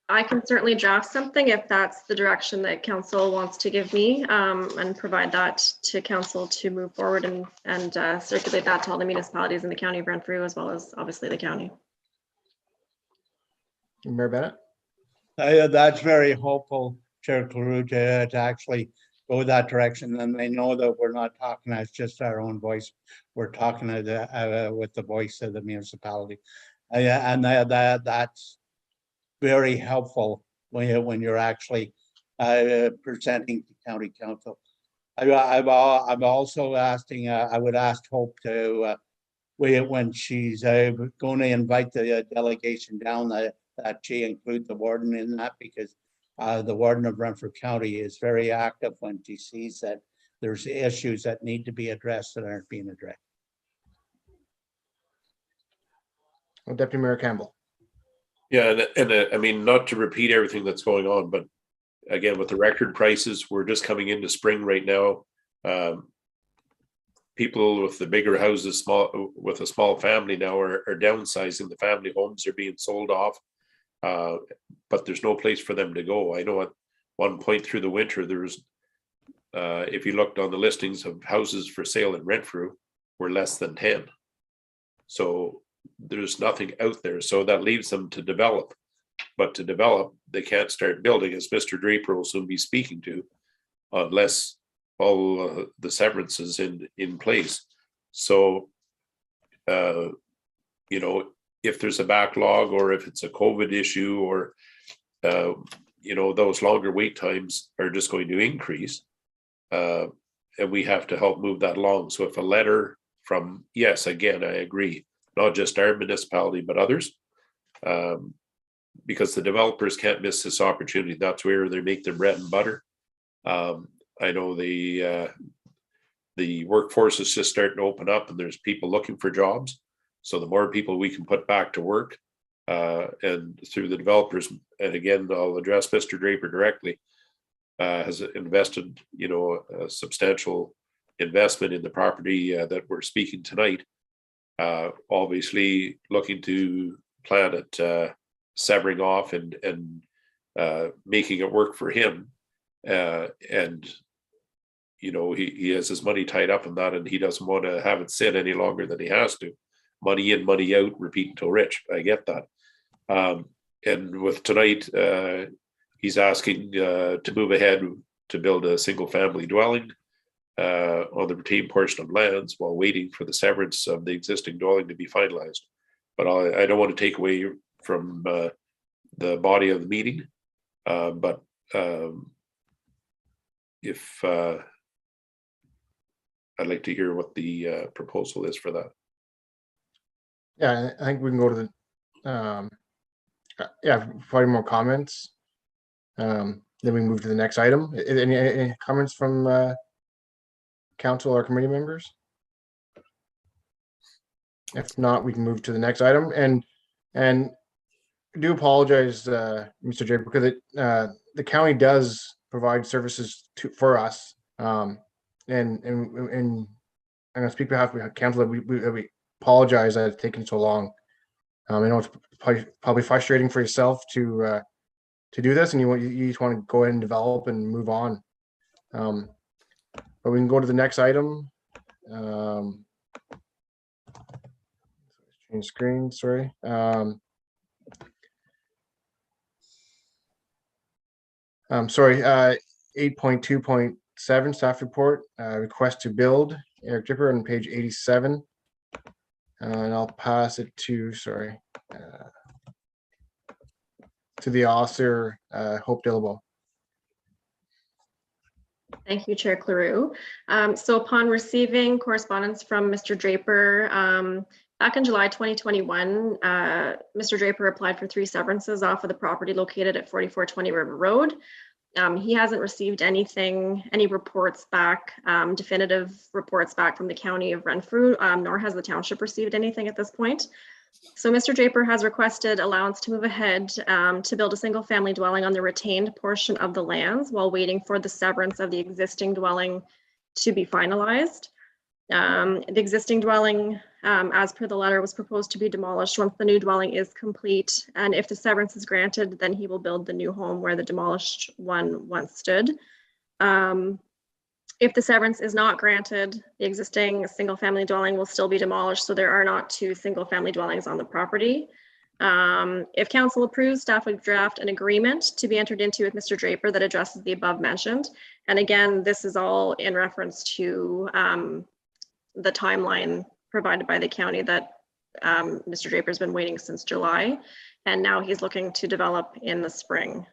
I can certainly draft something if that's the direction that council wants to give me, and provide that to council to move forward and circulate that to all the municipalities in the county of Renfrew, as well as obviously the county. Mayor Bennett? That's very hopeful, Chair Cleroux, to actually go that direction. And they know that we're not talking as just our own voice. We're talking with the voice of the municipality. And that's very helpful when you're actually presenting to county council. I'm also asking, I would ask Hope to, when she's going to invite the delegation down, that she include the warden in that, because the warden of Renfrew County is very active when she sees that there's issues that need to be addressed that aren't being addressed. Well, Deputy Mayor Campbell. Yeah, and I mean, not to repeat everything that's going on, but again, with the record prices, we're just coming into spring right now. People with the bigger houses, with a small family now are downsizing. The family homes are being sold off, but there's no place for them to go. I know at one point through the winter, there was, if you looked on the listings of houses for sale in Renfrew, were less than 10. So there's nothing out there. So that leaves them to develop. But to develop, they can't start building, as Mr. Draper will soon be speaking to, unless all the severances in place. So, you know, if there's a backlog or if it's a COVID issue or, you know, those longer wait times are just going to increase. And we have to help move that along. So if a letter from, yes, again, I agree, not just our municipality, but others, because the developers can't miss this opportunity. That's where they make their bread and butter. I know the workforce is just starting to open up and there's people looking for jobs. So the more people we can put back to work and through the developers, and again, I'll address Mr. Draper directly, has invested, you know, a substantial investment in the property that we're speaking tonight. Obviously looking to plan it, severing off and making it work for him. And you know, he has his money tied up in that and he doesn't want to have it sit any longer than he has to. Money in, money out, repeat until rich. I get that. And with tonight, he's asking to move ahead to build a single family dwelling on the retained portion of lands while waiting for the severance of the existing dwelling to be finalized. But I don't want to take away from the body of the meeting, but if I'd like to hear what the proposal is for that. Yeah, I think we can go to the, yeah, probably more comments. Then we move to the next item. Any comments from council or committee members? If not, we can move to the next item. And I do apologize, Mr. Draper, because the county does provide services for us. And I'm gonna speak on behalf of council that we apologize that it's taken so long. I know it's probably frustrating for yourself to do this, and you just want to go ahead and develop and move on. But we can go to the next item. Change screen, sorry. 8.2.7 staff report, request to build, Eric Dripper on page 87. And I'll pass it to, sorry, to the author, Hope Dillabo. Thank you, Chair Cleroux. So upon receiving correspondence from Mr. Draper, back in July 2021, Mr. Draper applied for 3 severances off of the property located at 4420 River Road. He hasn't received any reports back, definitive reports back from the County of Renfrew, nor has the township received anything at this point. So Mr. Draper has requested allowance to move ahead to build a single family dwelling on the retained portion of the lands while waiting for the severance of the existing dwelling to be finalized. The existing dwelling, as per the letter, was proposed to be demolished once the new dwelling is complete. And if the severance is granted, then he will build the new home where the demolished one once stood. If the severance is not granted, the existing single family dwelling will still be demolished. So there are not 2 single family dwellings on the property. If council approves, staff would draft an agreement to be entered into with Mr. Draper that addresses the above mentioned. And again, this is all in reference to the timeline provided by the county that Mr. Draper's been waiting since July, and now he's looking to develop in the spring.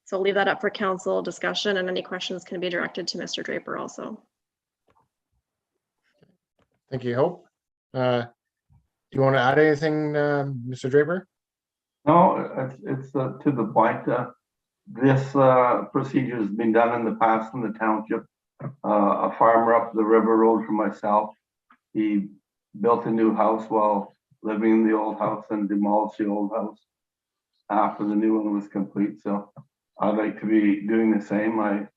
So I'll leave that up for council discussion, and any questions can be directed to Mr. Draper also. Thank you, Hope. Do you want to add anything, Mr. Draper? No, it's to the point. This procedure has been done in the past in the township. A farmer up the river road from myself, he built a new house while living in the old house and demolish the old house after the new one was complete. So I'd like to be doing the same. I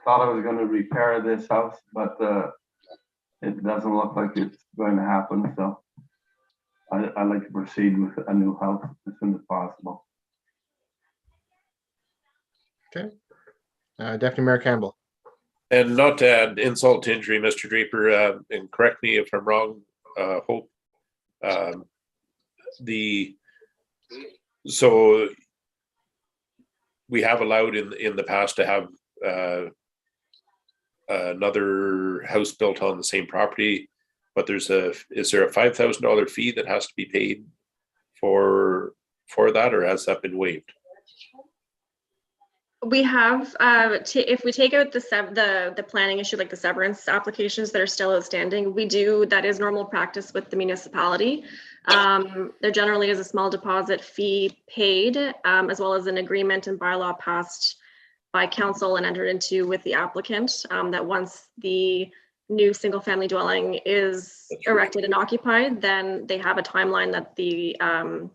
thought I was going to repair this house, but it doesn't look like it's going to happen. So I'd like to proceed with a new house as soon as possible. Deputy Mayor Campbell. And not to add insult to injury, Mr. Draper, and correct me if I'm wrong, Hope. So we have allowed in the past to have another house built on the same property, but is there a $5,000 fee that has to be paid for that, or has that been waived? We have, if we take out the planning issue, like the severance applications that are still outstanding, that is normal practice with the municipality. There generally is a small deposit fee paid, as well as an agreement and bylaw passed by council and entered into with the applicant, that once the new single family dwelling is erected and occupied, then they have a timeline that the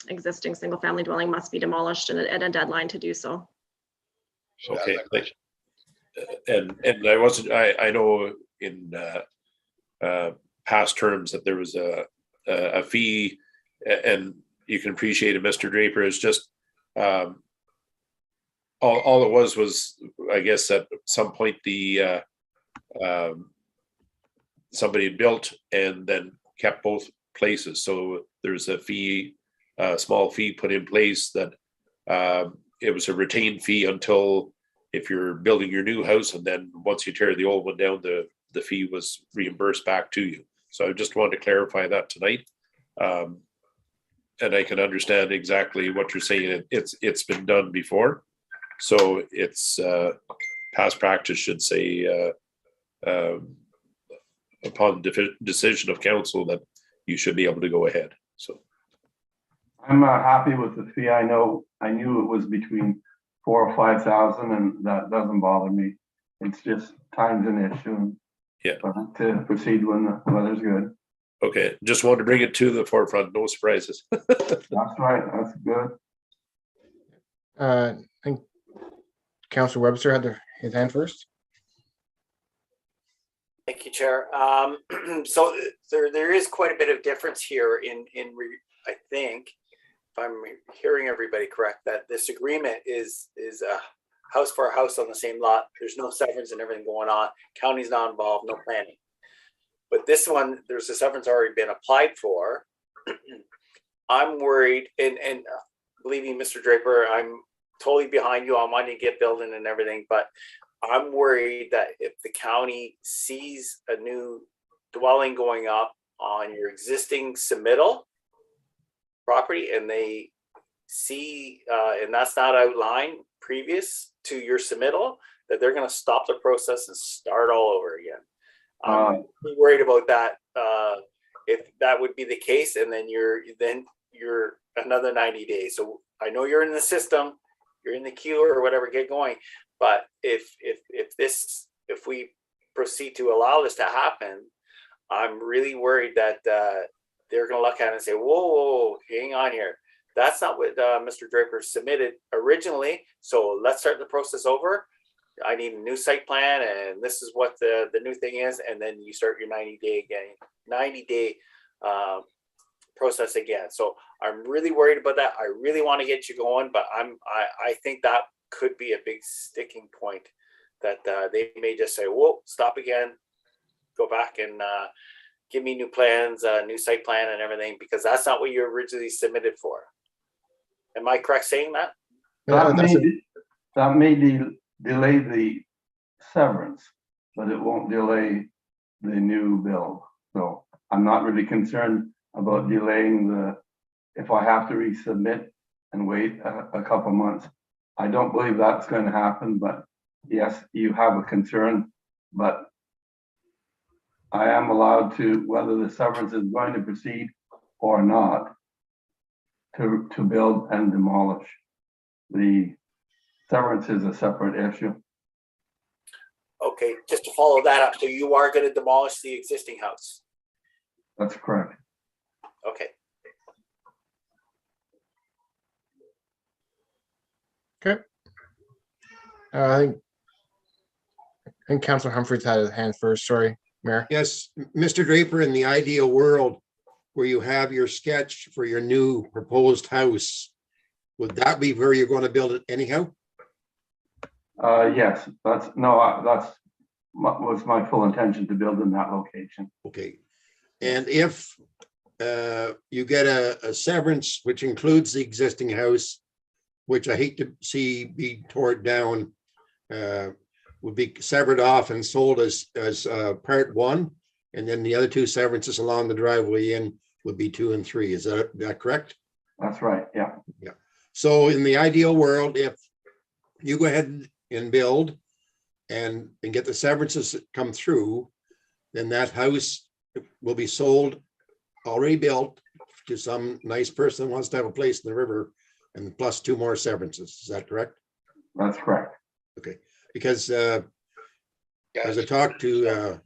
existing single family dwelling must be demolished and a deadline to do so. Okay, and I know in past terms that there was a fee, and you can appreciate it, Mr. Draper, is just all it was I guess at some point the somebody had built and then kept both places, so there's a fee, a small fee put in place that it was a retained fee until if you're building your new house, and then once you tear the old one down, the fee was reimbursed back to you. So I just wanted to clarify that tonight. And I can understand exactly what you're saying. It's been done before. So it's past practice should say upon decision of council that you should be able to go ahead. So I'm happy with the fee. I knew it was between 4,000 or 5,000, and that doesn't bother me. It's just time's an issue. Yeah. To proceed when the weather's good. Okay, just wanted to bring it to the forefront. No surprises. That's right. That's good. I think Councilor Webster had his hand first. Thank you, Chair. So there is quite a bit of difference here I think, if I'm hearing everybody correct, that this agreement is a house for a house on the same lot. There's no severance and everything going on. County's not involved, no planning. But this one, there's a severance already been applied for. I'm worried, and believe me, Mr. Draper, I'm totally behind you on wanting to get building and everything, but I'm worried that if the county sees a new dwelling going up on your existing submittal property, and they see, and that's not outlined previous to your submittal, that they're going to stop the process and start all over again. I'm really worried about that. If that would be the case, and then you're another 90 days. So I know you're in the system, you're in the queue or whatever, get going. But if we proceed to allow this to happen, I'm really worried that they're going to look at it and say, whoa, hang on here. That's not what Mr. Draper submitted originally. So let's start the process over. I need a new site plan, and this is what the new thing is. And then you start your 90-day process again. So I'm really worried about that. I really want to get you going, but I think that could be a big sticking point, that they may just say, whoa, stop again, go back and give me new plans, new site plan and everything, because that's not what you originally submitted for. Am I correct saying that? That may delay the severance, but it won't delay the new build. So I'm not really concerned about delaying if I have to resubmit and wait a couple months. I don't believe that's going to happen, but yes, you have a concern, but I am allowed to, whether the severance is going to proceed or not, to build and demolish. The severance is a separate issue. Okay, just to follow that up, so you are going to demolish the existing house? That's correct. Okay. Okay. I think Councilor Humphreys had his hand first. Sorry, Mayor. Yes, Mr. Draper, in the ideal world where you have your sketch for your new proposed house, would that be where you're going to build it anyhow? Yes, that's was my full intention to build in that location. Okay. And if you get a severance, which includes the existing house, which I hate to see be torn down, would be severed off and sold as part one, and then the other two severances along the driveway in would be 2 and 3. Is that correct? That's right. Yeah. Yeah. So in the ideal world, if you go ahead and build and get the severances that come through, then that house will be sold, already built, to some nice person that wants to have a place in the river, and plus 2 more severances. Is that correct? That's correct. Okay, because as I talked to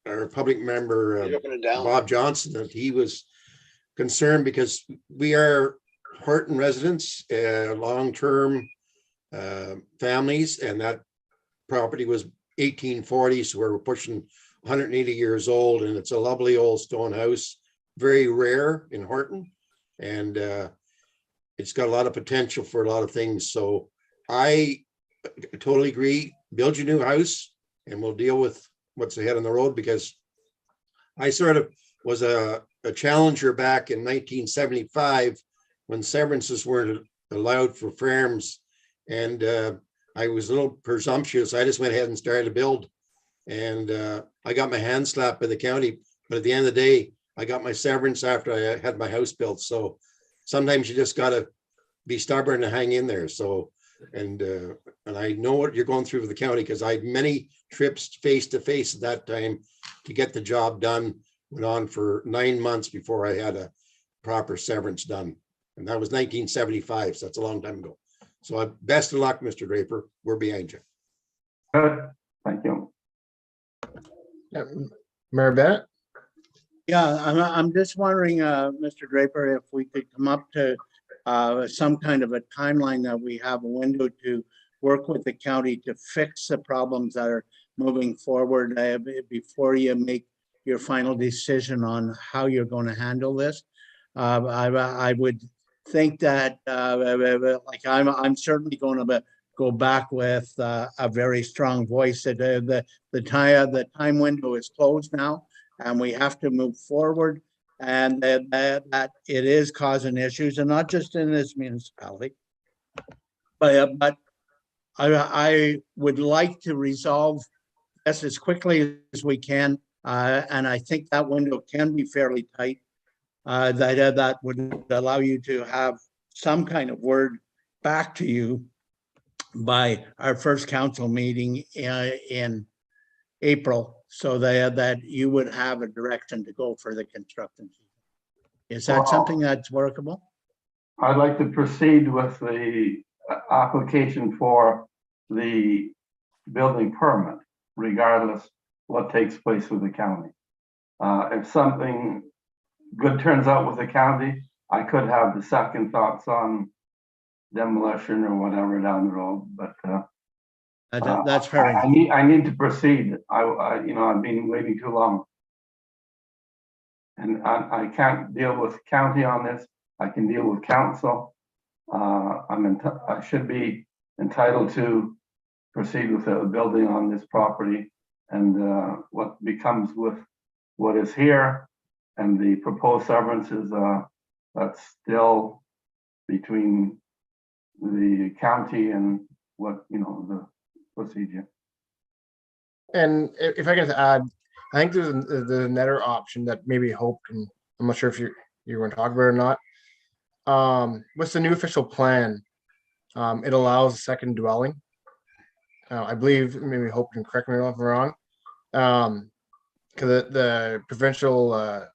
our public member, Bob Johnson, that he was concerned because we are Horton residents, long-term families, and that property was 1840, so we're pushing 180 years old, and it's a lovely old stone house, very rare in Horton, and it's got a lot of potential for a lot of things. So I totally agree. Build your new house, and we'll deal with what's ahead on the road, because I sort of was a challenger back in 1975 when severances weren't allowed for farms, and I was a little presumptuous. I just went ahead and started to build, and I got my hand slapped by the county, but at the end of the day, I got my severance after I had my house built. So sometimes you just got to be stubborn and hang in there. So, and I know what you're going through with the county, because I had many trips face to face at that time to get the job done. Went on for 9 months before I had a proper severance done. And that was 1975. So that's a long time ago. So best of luck, Mr. Draper. We're behind you. Good. Thank you. Mayor Bennett? Yeah, I'm just wondering, Mr. Draper, if we could come up to some kind of a timeline that we have a window to work with the county to fix the problems that are moving forward before you make your final decision on how you're going to handle this. I would think that like I'm certainly going to go back with a very strong voice that the time window is closed now, and we have to move forward, and that it is causing issues, and not just in this municipality, but I would like to resolve this as quickly as we can, and I think that window can be fairly tight. That would allow you to have some kind of word back to you by our first council meeting in April, so that you would have a direction to go for the construction. Is that something that's workable? I'd like to proceed with the application for the building permit, regardless what takes place with the county. If something good turns out with the county, I could have the second thoughts on demolition or whatever down the road, but that's fair enough. I need to proceed. I've been waiting too long, and I can't deal with county on this. I can deal with council. I should be entitled to proceed with the building on this property, and what becomes with what is here and the proposed severances, that's still between the county and what, the procedure. And if I can add, I think there's another option that maybe Hope, and I'm not sure if you're going to talk about it or not. With the new official plan, it allows a second dwelling. I believe, maybe Hope can correct me if I'm wrong, because the provincial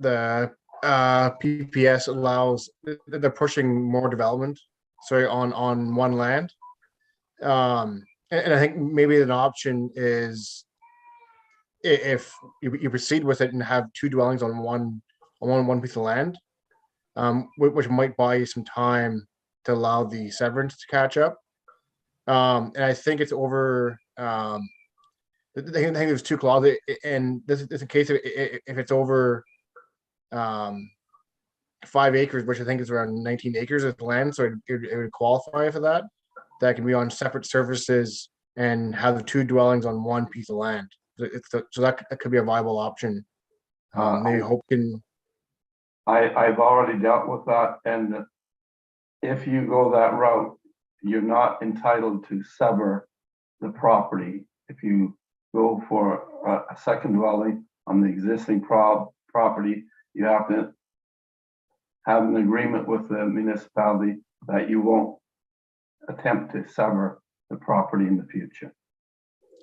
the PPS allows, they're pushing more development, sorry, on one land. And I think maybe an option is if you proceed with it and have two dwellings on one piece of land, which might buy you some time to allow the severance to catch up. And I think it's over. I think there's two clauses, and this is a case of if it's over 5 acres, which I think is around 19 acres of land, so it would qualify for that. That can be on separate surfaces and have the two dwellings on one piece of land. So that could be a viable option. Maybe Hope can. I've already dealt with that, and if you go that route, you're not entitled to sever the property. If you go for a second dwelling on the existing property, you have to have an agreement with the municipality that you won't attempt to sever the property in the future.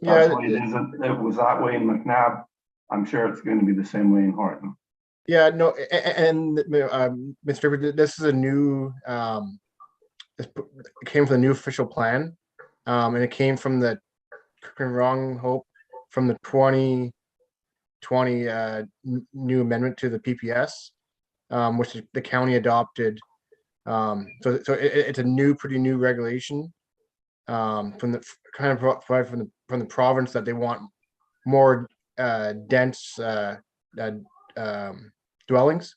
That's the way it is. It was that way in McNabb. I'm sure it's going to be the same way in Horton. Yeah, no, and Mr. Draper, this is a new, it came from the new official plan, and it came from the, Hope, from the 2020 new amendment to the PPS, which the county adopted. So it's a pretty new regulation from the kind of from the province, that they want more dense dwellings.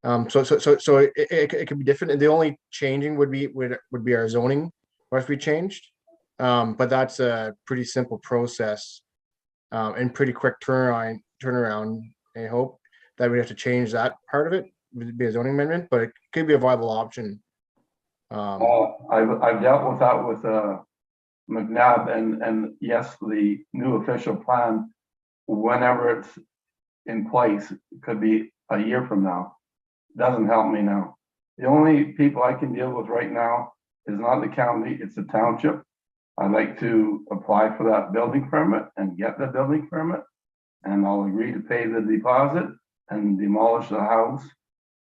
So it could be different, and the only changing would be our zoning must be changed. But that's a pretty simple process and pretty quick turnaround. I hope that we have to change that part of it. Would be a zoning amendment, but it could be a viable option. I've dealt with that with McNabb, and yes, the new official plan, whenever it's in place, it could be a year from now. Doesn't help me now. The only people I can deal with right now is not the county, it's the township. I'd like to apply for that building permit and get the building permit, and I'll agree to pay the deposit and demolish the house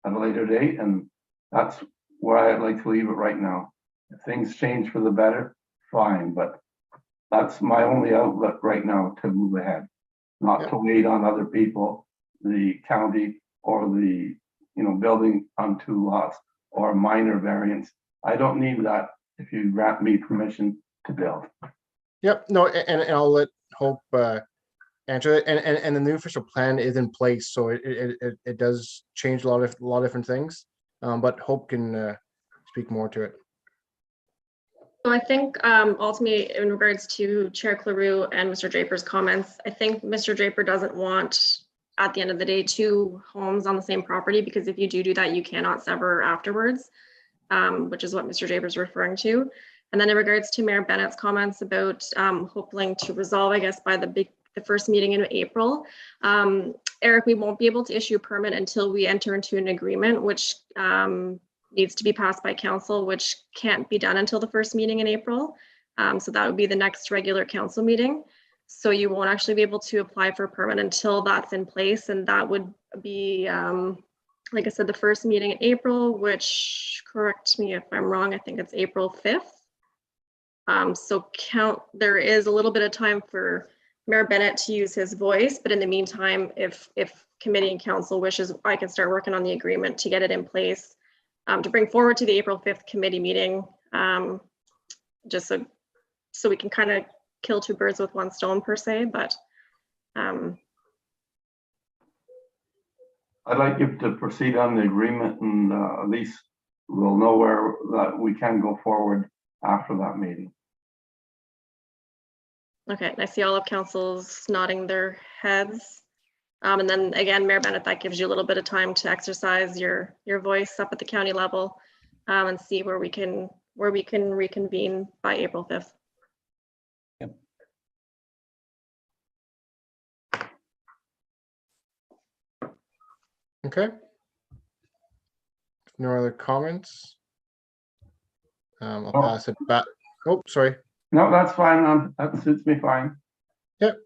at a later date, and that's where I'd like to leave it right now. If things change for the better, fine, but that's my only outlet right now to move ahead, not to wait on other people, the county, or the building on 2 lots or a minor variance. I don't need that if you grant me permission to build. Yep, no, and I'll let Hope answer it. And the new official plan is in place, so it does change a lot of different things. But Hope can speak more to it. So I think ultimately, in regards to Chair Cleroux and Mr. Draper's comments, I think Mr. Draper doesn't want, at the end of the day, 2 homes on the same property, because if you do that, you cannot sever afterwards, which is what Mr. Draper is referring to. And then in regards to Mayor Bennett's comments about hoping to resolve, I guess, by the first meeting in April, Eric, we won't be able to issue a permit until we enter into an agreement, which needs to be passed by council, which can't be done until the first meeting in April. So that would be the next regular council meeting. So you won't actually be able to apply for a permit until that's in place. And that would be, like I said, the first meeting in April, which, correct me if I'm wrong, I think it's April 5th. So there is a little bit of time for Mayor Bennett to use his voice, but in the meantime, if committee and council wishes, I can start working on the agreement to get it in place, to bring forward to the April 5th committee meeting, just so we can kind of kill 2 birds with 1 stone per se, but I'd like you to proceed on the agreement, and at least we'll know where that we can go forward after that meeting. okay, I see all of councils nodding their heads. And then again, Mayor Bennett, that gives you a little bit of time to exercise your voice up at the county level, and see where we can reconvene by April 5th. Yep. Okay. No other comments? I'll pass it back. Oh, sorry. No, that's fine. That suits me fine. Yep.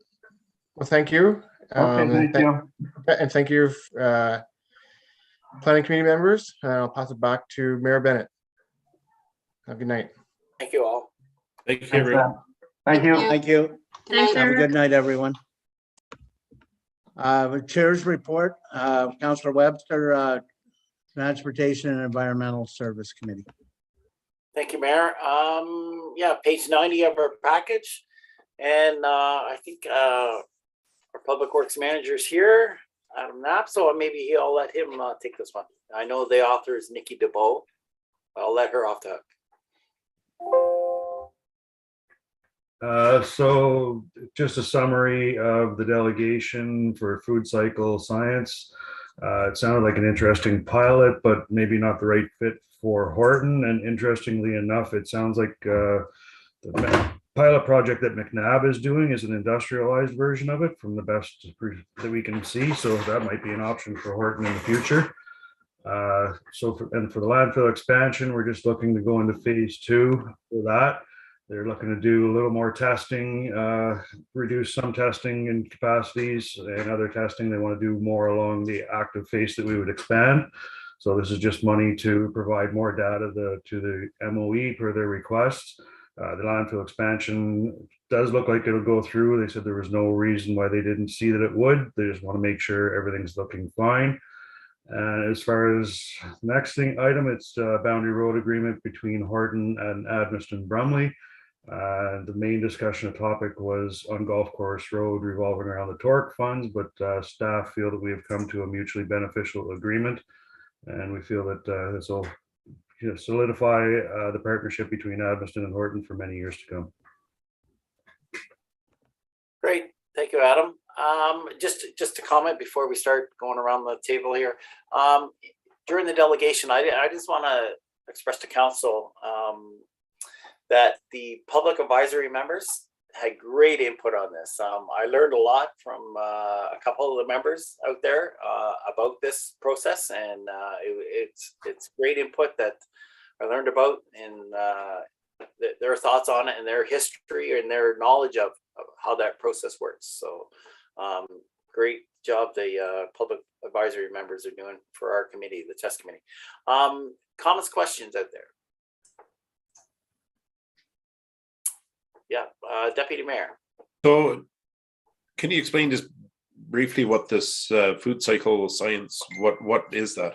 Well, thank you. Okay, thank you. And thank you, planning committee members. And I'll pass it back to Mayor Bennett. Have a good night. Thank you all. Thank you, everyone. Thank you. Thank you. Thanks, Have a Eric. good night, everyone. Chair's report, Councillor Webster, Transportation and Environmental Service Committee. Thank you, Mayor. Yeah, page 90 of our package. And I think our Public Works Manager is here, Adam Knapp, so maybe I'll let him take this one. I know the author is Nikki DeBow. I'll let her off the hook. So just a summary of the delegation for food cycle science. It sounded like an interesting pilot, but maybe not the right fit for Horton. And interestingly enough, it sounds like the pilot project that McNabb is doing is an industrialized version of it from the best that we can see. So that might be an option for Horton in the future. For the landfill expansion, we're just looking to go into phase 2 for that. They're looking to do a little more testing, reduce some testing and capacities, and other testing. They want to do more along the active phase that we would expand. So this is just money to provide more data to the MOE per their requests. The landfill expansion does look like it'll go through. They said there was no reason why they didn't see that it would. They just want to make sure everything's looking fine. And as far as next item, it's boundary road agreement between Horton and Admiston Brumley. The main discussion topic was on Golf Course Road revolving around the TORC funds, but staff feel that we have come to a mutually beneficial agreement. And we feel that this will solidify the partnership between Admiston and Horton for many years to come. Great, thank you, Adam. Just to comment before we start going around the table here. During the delegation, I just want to express to council that the public advisory members had great input on this. I learned a lot from a couple of the members out there about this process, and it's great input that I learned about, and their thoughts on it and their history and their knowledge of how that process works. So great job the public advisory members are doing for our committee, the test committee. Comments, questions out there? Yeah, Deputy Mayor. So can you explain just briefly what this food cycle science, what is that?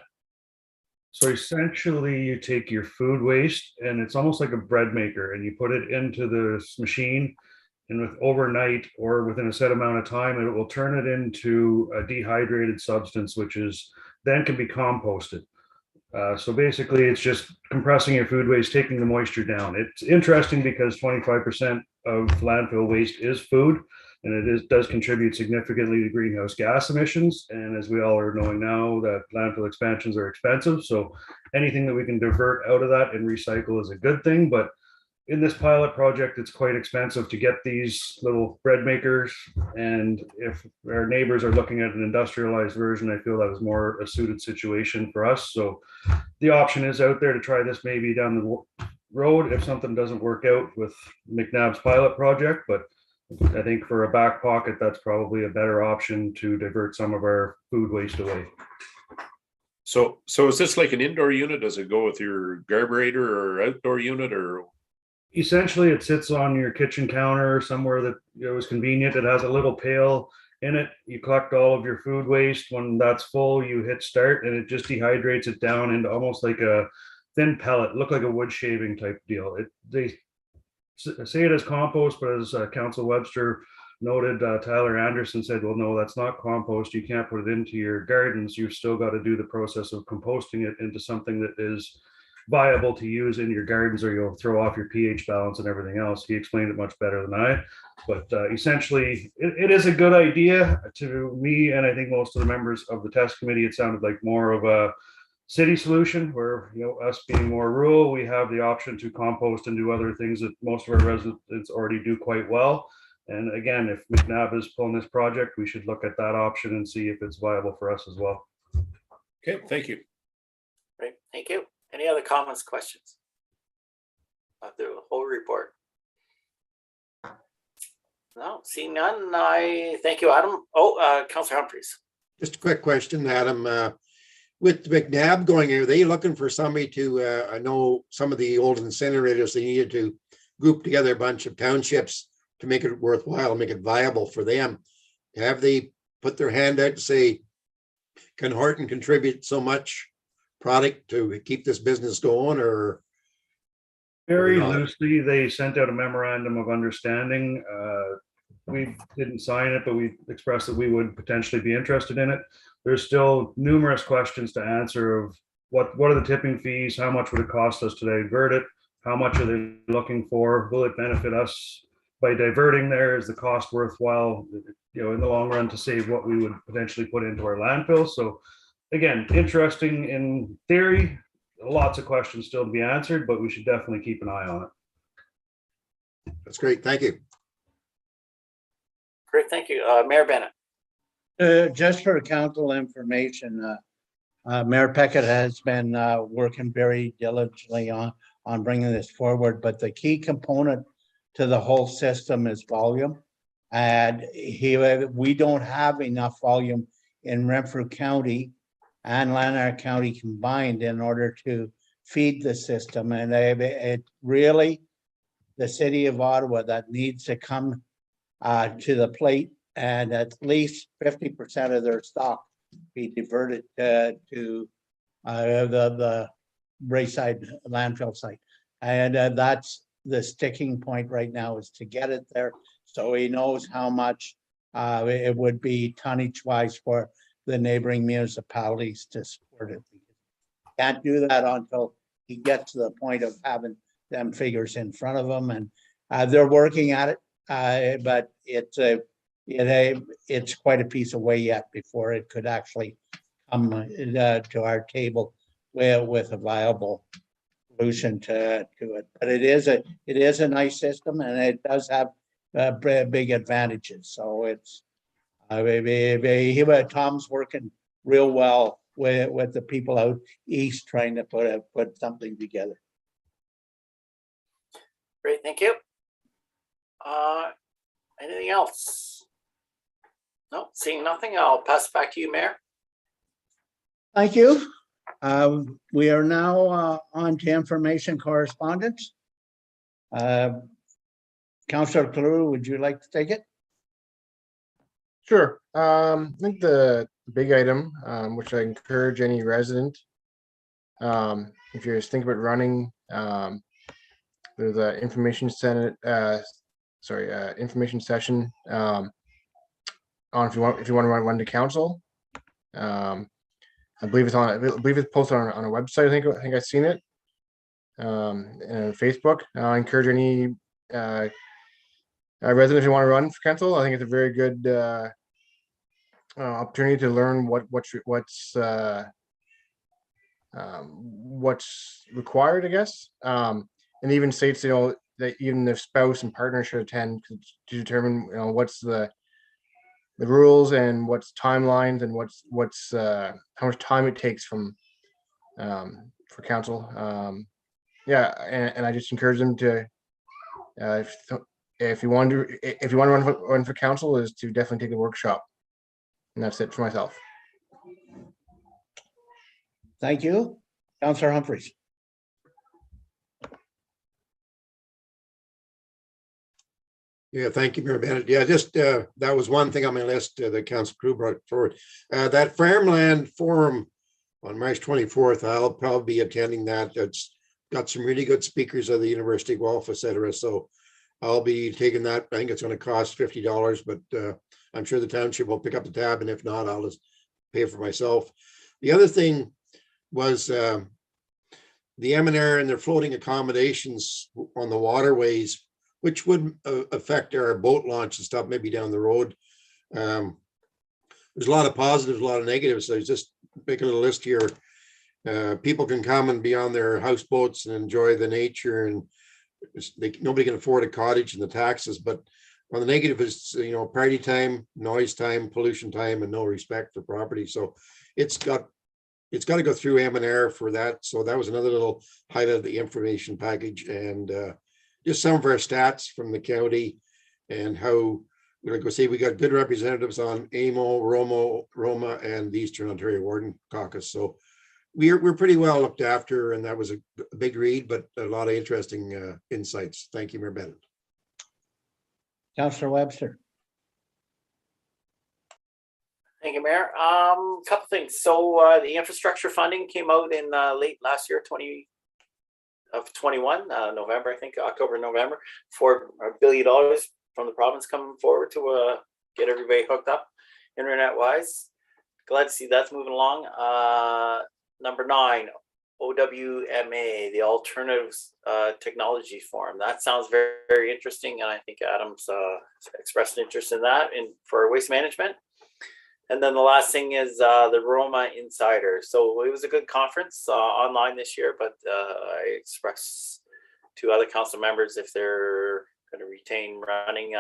So essentially you take your food waste and it's almost like a bread maker, and you put it into this machine, and with overnight or within a set amount of time, it will turn it into a dehydrated substance, which is then can be composted. So basically it's just compressing your food waste, taking the moisture down. It's interesting because 25% of landfill waste is food, and it does contribute significantly to greenhouse gas emissions. And as we all are knowing now, that landfill expansions are expensive. So anything that we can divert out of that and recycle is a good thing. But in this pilot project, it's quite expensive to get these little bread makers. And if our neighbors are looking at an industrialized version, I feel that was more a suited situation for us. So the option is out there to try this maybe down the road if something doesn't work out with McNabb's pilot project. But I think for a back pocket, that's probably a better option to divert some of our food waste away. So is this like an indoor unit? Does it go with your garburator or outdoor unit, or? Essentially, it sits on your kitchen counter somewhere that is convenient. It has a little pail in it. You collect all of your food waste. When that's full, you hit start, and it just dehydrates it down into almost like a thin pellet, look like a wood shaving type deal. They say it as compost, but as Council Webster noted, Tyler Anderson said, well, no, that's not compost. You can't put it into your gardens. You've still got to do the process of composting it into something that is viable to use in your gardens, or you'll throw off your pH balance and everything else. He explained it much better than I, but essentially it is a good idea to me, and I think most of the members of the test committee. It sounded like more of a city solution where, us being more rural, we have the option to compost and do other things that most of our residents already do quite well. And again, if McNabb is pulling this project, we should look at that option and see if it's viable for us as well. Okay, thank you. Great, thank you. Any other comments, questions? The whole report. No, seeing none, I thank you, Adam. Oh, Councillor Humphries. Just a quick question, Adam. With McNabb going, are they looking for somebody to, I know some of the old incinerators, they needed to group together a bunch of townships to make it worthwhile, make it viable for them. Have they put their hand out to say, can Horton contribute so much product to keep this business going, or? Very not? loosely, they sent out a memorandum of understanding. We didn't sign it, but we expressed that we would potentially be interested in it. There's still numerous questions to answer of what are the tipping fees? How much would it cost us to divert it? How much are they looking for? Will it benefit us by diverting there? Is the cost worthwhile, in the long run, to save what we would potentially put into our landfill? So again, interesting in theory, lots of questions still to be answered, but we should definitely keep an eye on it. That's great. Thank you. Great, thank you. Mayor Bennett. Just for council information, Mayor Peckett has been working very diligently on bringing this forward, but the key component to the whole system is volume. And we don't have enough volume in Renfrew County and Lanark County combined in order to feed the system. And it really, the city of Ottawa that needs to come to the plate, and at least 50% of their stock be diverted to the Braeside landfill site. And that's the sticking point right now, is to get it there so he knows how much it would be tonnage wise for the neighboring municipalities to support it. Can't do that until he gets to the point of having them figures in front of him, and they're working at it, but it's quite a piece away yet before it could actually come to our table with a viable solution to it. But it is a nice system, and it does have big advantages. So it's Tom's working real well with the people out east trying to put something together. Great, thank you. Anything else? No, seeing nothing, I'll pass it back to you, Mayor. Thank you. We are now on to information correspondence. Councillor Cleroux, would you like to take it? Sure. I think the big item, which I encourage any resident, if you're just thinking about running, there's an information information session on if you want to run to council. I believe it's posted on a website. I think I've seen it. And Facebook. I encourage any resident, if you want to run for council, I think it's a very good opportunity to learn what's required, I guess. And even states, that even if spouse and partner should attend to determine, what's the rules and what's timelines and what's how much time it takes from for council. And I just encourage them to if you want to run for council, is to definitely take a workshop. And that's it for myself. Thank you. Councillor Humphries. Yeah, thank you, Mayor Bennett. Yeah, just that was one thing on my list that Council Crew brought forward. That farmland forum on March 24th, I'll probably be attending that. It's got some really good speakers of the University of Guelph, etc. So I'll be taking that. I think it's going to cost $50, but I'm sure the township will pick up the tab, and if not, I'll just pay for myself. The other thing was the M&R and their floating accommodations on the waterways, which would affect our boat launch and stuff maybe down the road. There's a lot of positives, a lot of negatives. So just making a list here. People can come and be on their houseboats and enjoy the nature, and nobody can afford a cottage and the taxes. But on the negative is, party time, noise time, pollution time, and no respect for property. So it's got to go through M&R for that. So that was another little highlight of the information package, and just some of our stats from the county and how, like I say, we got good representatives on AMO, Roma, and the Eastern Ontario Warden Caucus. So we're pretty well looked after, and that was a big read, but a lot of interesting insights. Thank you, Mayor Bennett. Councillor Webster. Mayor. Couple things. So the infrastructure funding came out in late last year, 21, November, I think, October, November, $4 billion from the province coming forward to get everybody hooked up internet wise. Glad to see that's moving along. Number 9, OWMA, the Alternatives Technology Forum. That sounds very, very interesting, and I think Adam's expressed interest in that for waste management. And then the last thing is the Roma Insider. So it was a good conference online this year, but I expressed to other council members if they're going to retain running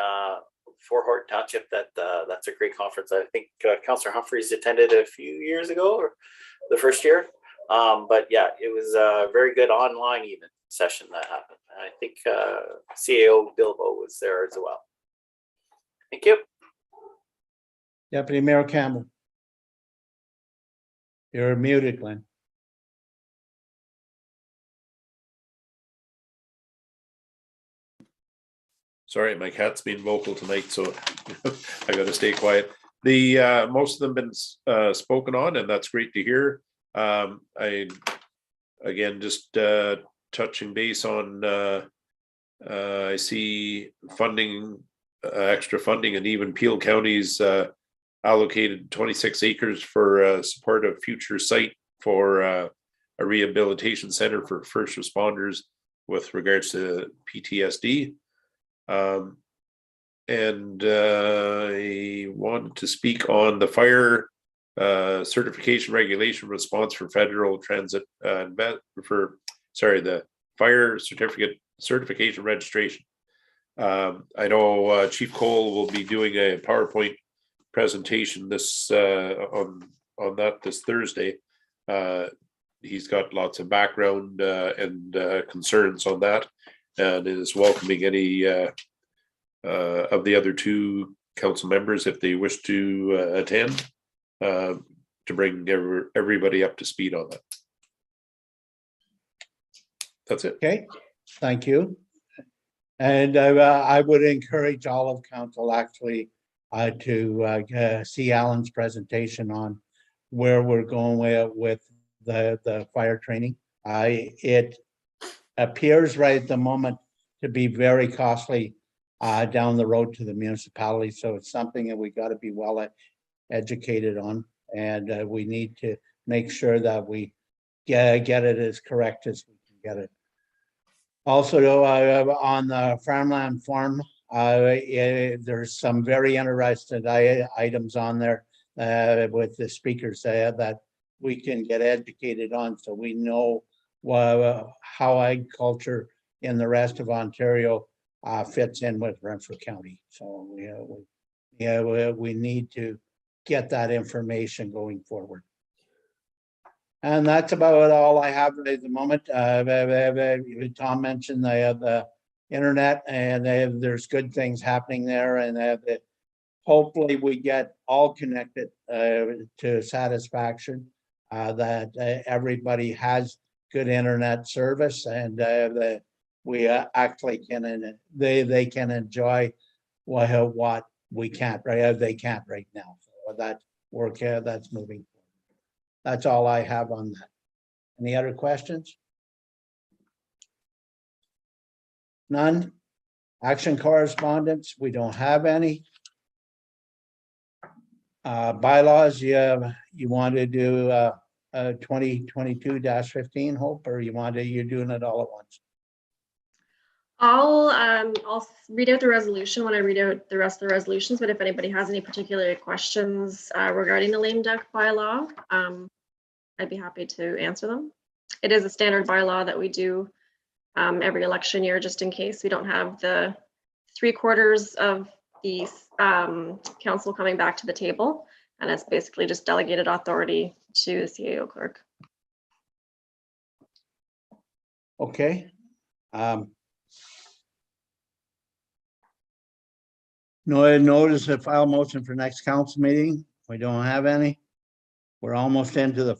for Horton Township, that's a great conference. I think Councillor Humphreys attended a few years ago, or the first year. But yeah, it was a very good online even session that happened. I think CAO Bilbo was there as well. Thank you. Deputy Mayor Campbell. You're muted, Glenn. Sorry, my cat's being vocal tonight, so I gotta stay quiet. The most of them been spoken on, and that's great to hear. I again just touching base on I see funding, extra funding, and even Peel County's allocated 26 acres for support of future site for a rehabilitation center for first responders with regards to PTSD. And I wanted to speak on the fire certification regulation response for federal transit the fire certification registration. I know Chief Cole will be doing a PowerPoint presentation this on that this Thursday. He's got lots of background and concerns on that, and is welcoming any of the other 2 council members if they wish to attend to bring everybody up to speed on that. That's it. Okay, thank you. And I would encourage all of council actually to see Alan's presentation on where we're going with the fire training. It appears right at the moment to be very costly down the road to the municipality. So it's something that we got to be well educated on, and we need to make sure that we get it as correct as we can get it. Also, on the farmland farm, there's some very interesting items on there with the speakers that we can get educated on, so we know how agriculture in the rest of Ontario fits in with Renfrew County. So we need to get that information going forward. And that's about all I have at the moment. Tom mentioned the internet, and there's good things happening there, and hopefully we get all connected to satisfaction, that everybody has good internet service, and that we actually can, they can enjoy what we can't, right? They can't right now. So that work, that's moving. That's all I have on that. Any other questions? None? Action correspondence, we don't have any. Bylaws, you want to do 2022-15, Hope, or you're doing it all at once? I'll read out the resolution when I read out the rest of the resolutions, but if anybody has any particular questions regarding the lame duck bylaw, I'd be happy to answer them. It is a standard bylaw that we do every election year, just in case we don't have the 3/4 of the council coming back to the table, and it's basically just delegated authority to the CAO clerk. Okay. No notice of file motion for next council meeting. We don't have any. We're almost into the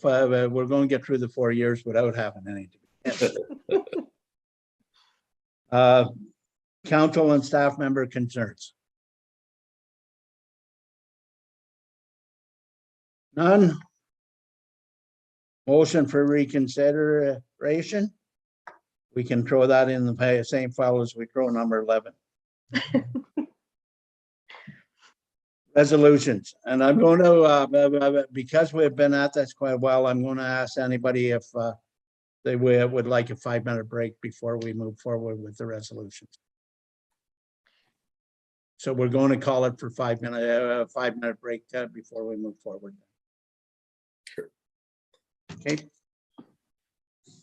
we're going to get through the 4 years without having any. Council and staff member concerns. None. Motion for reconsideration. We can throw that in the same file as we throw number 11. Resolutions, and I'm going to, because we've been at this quite well, I'm going to ask anybody if they would like a 5-minute break before we move forward with the resolutions. So we're going to call it for 5-minute break before we move forward. Sure. Okay.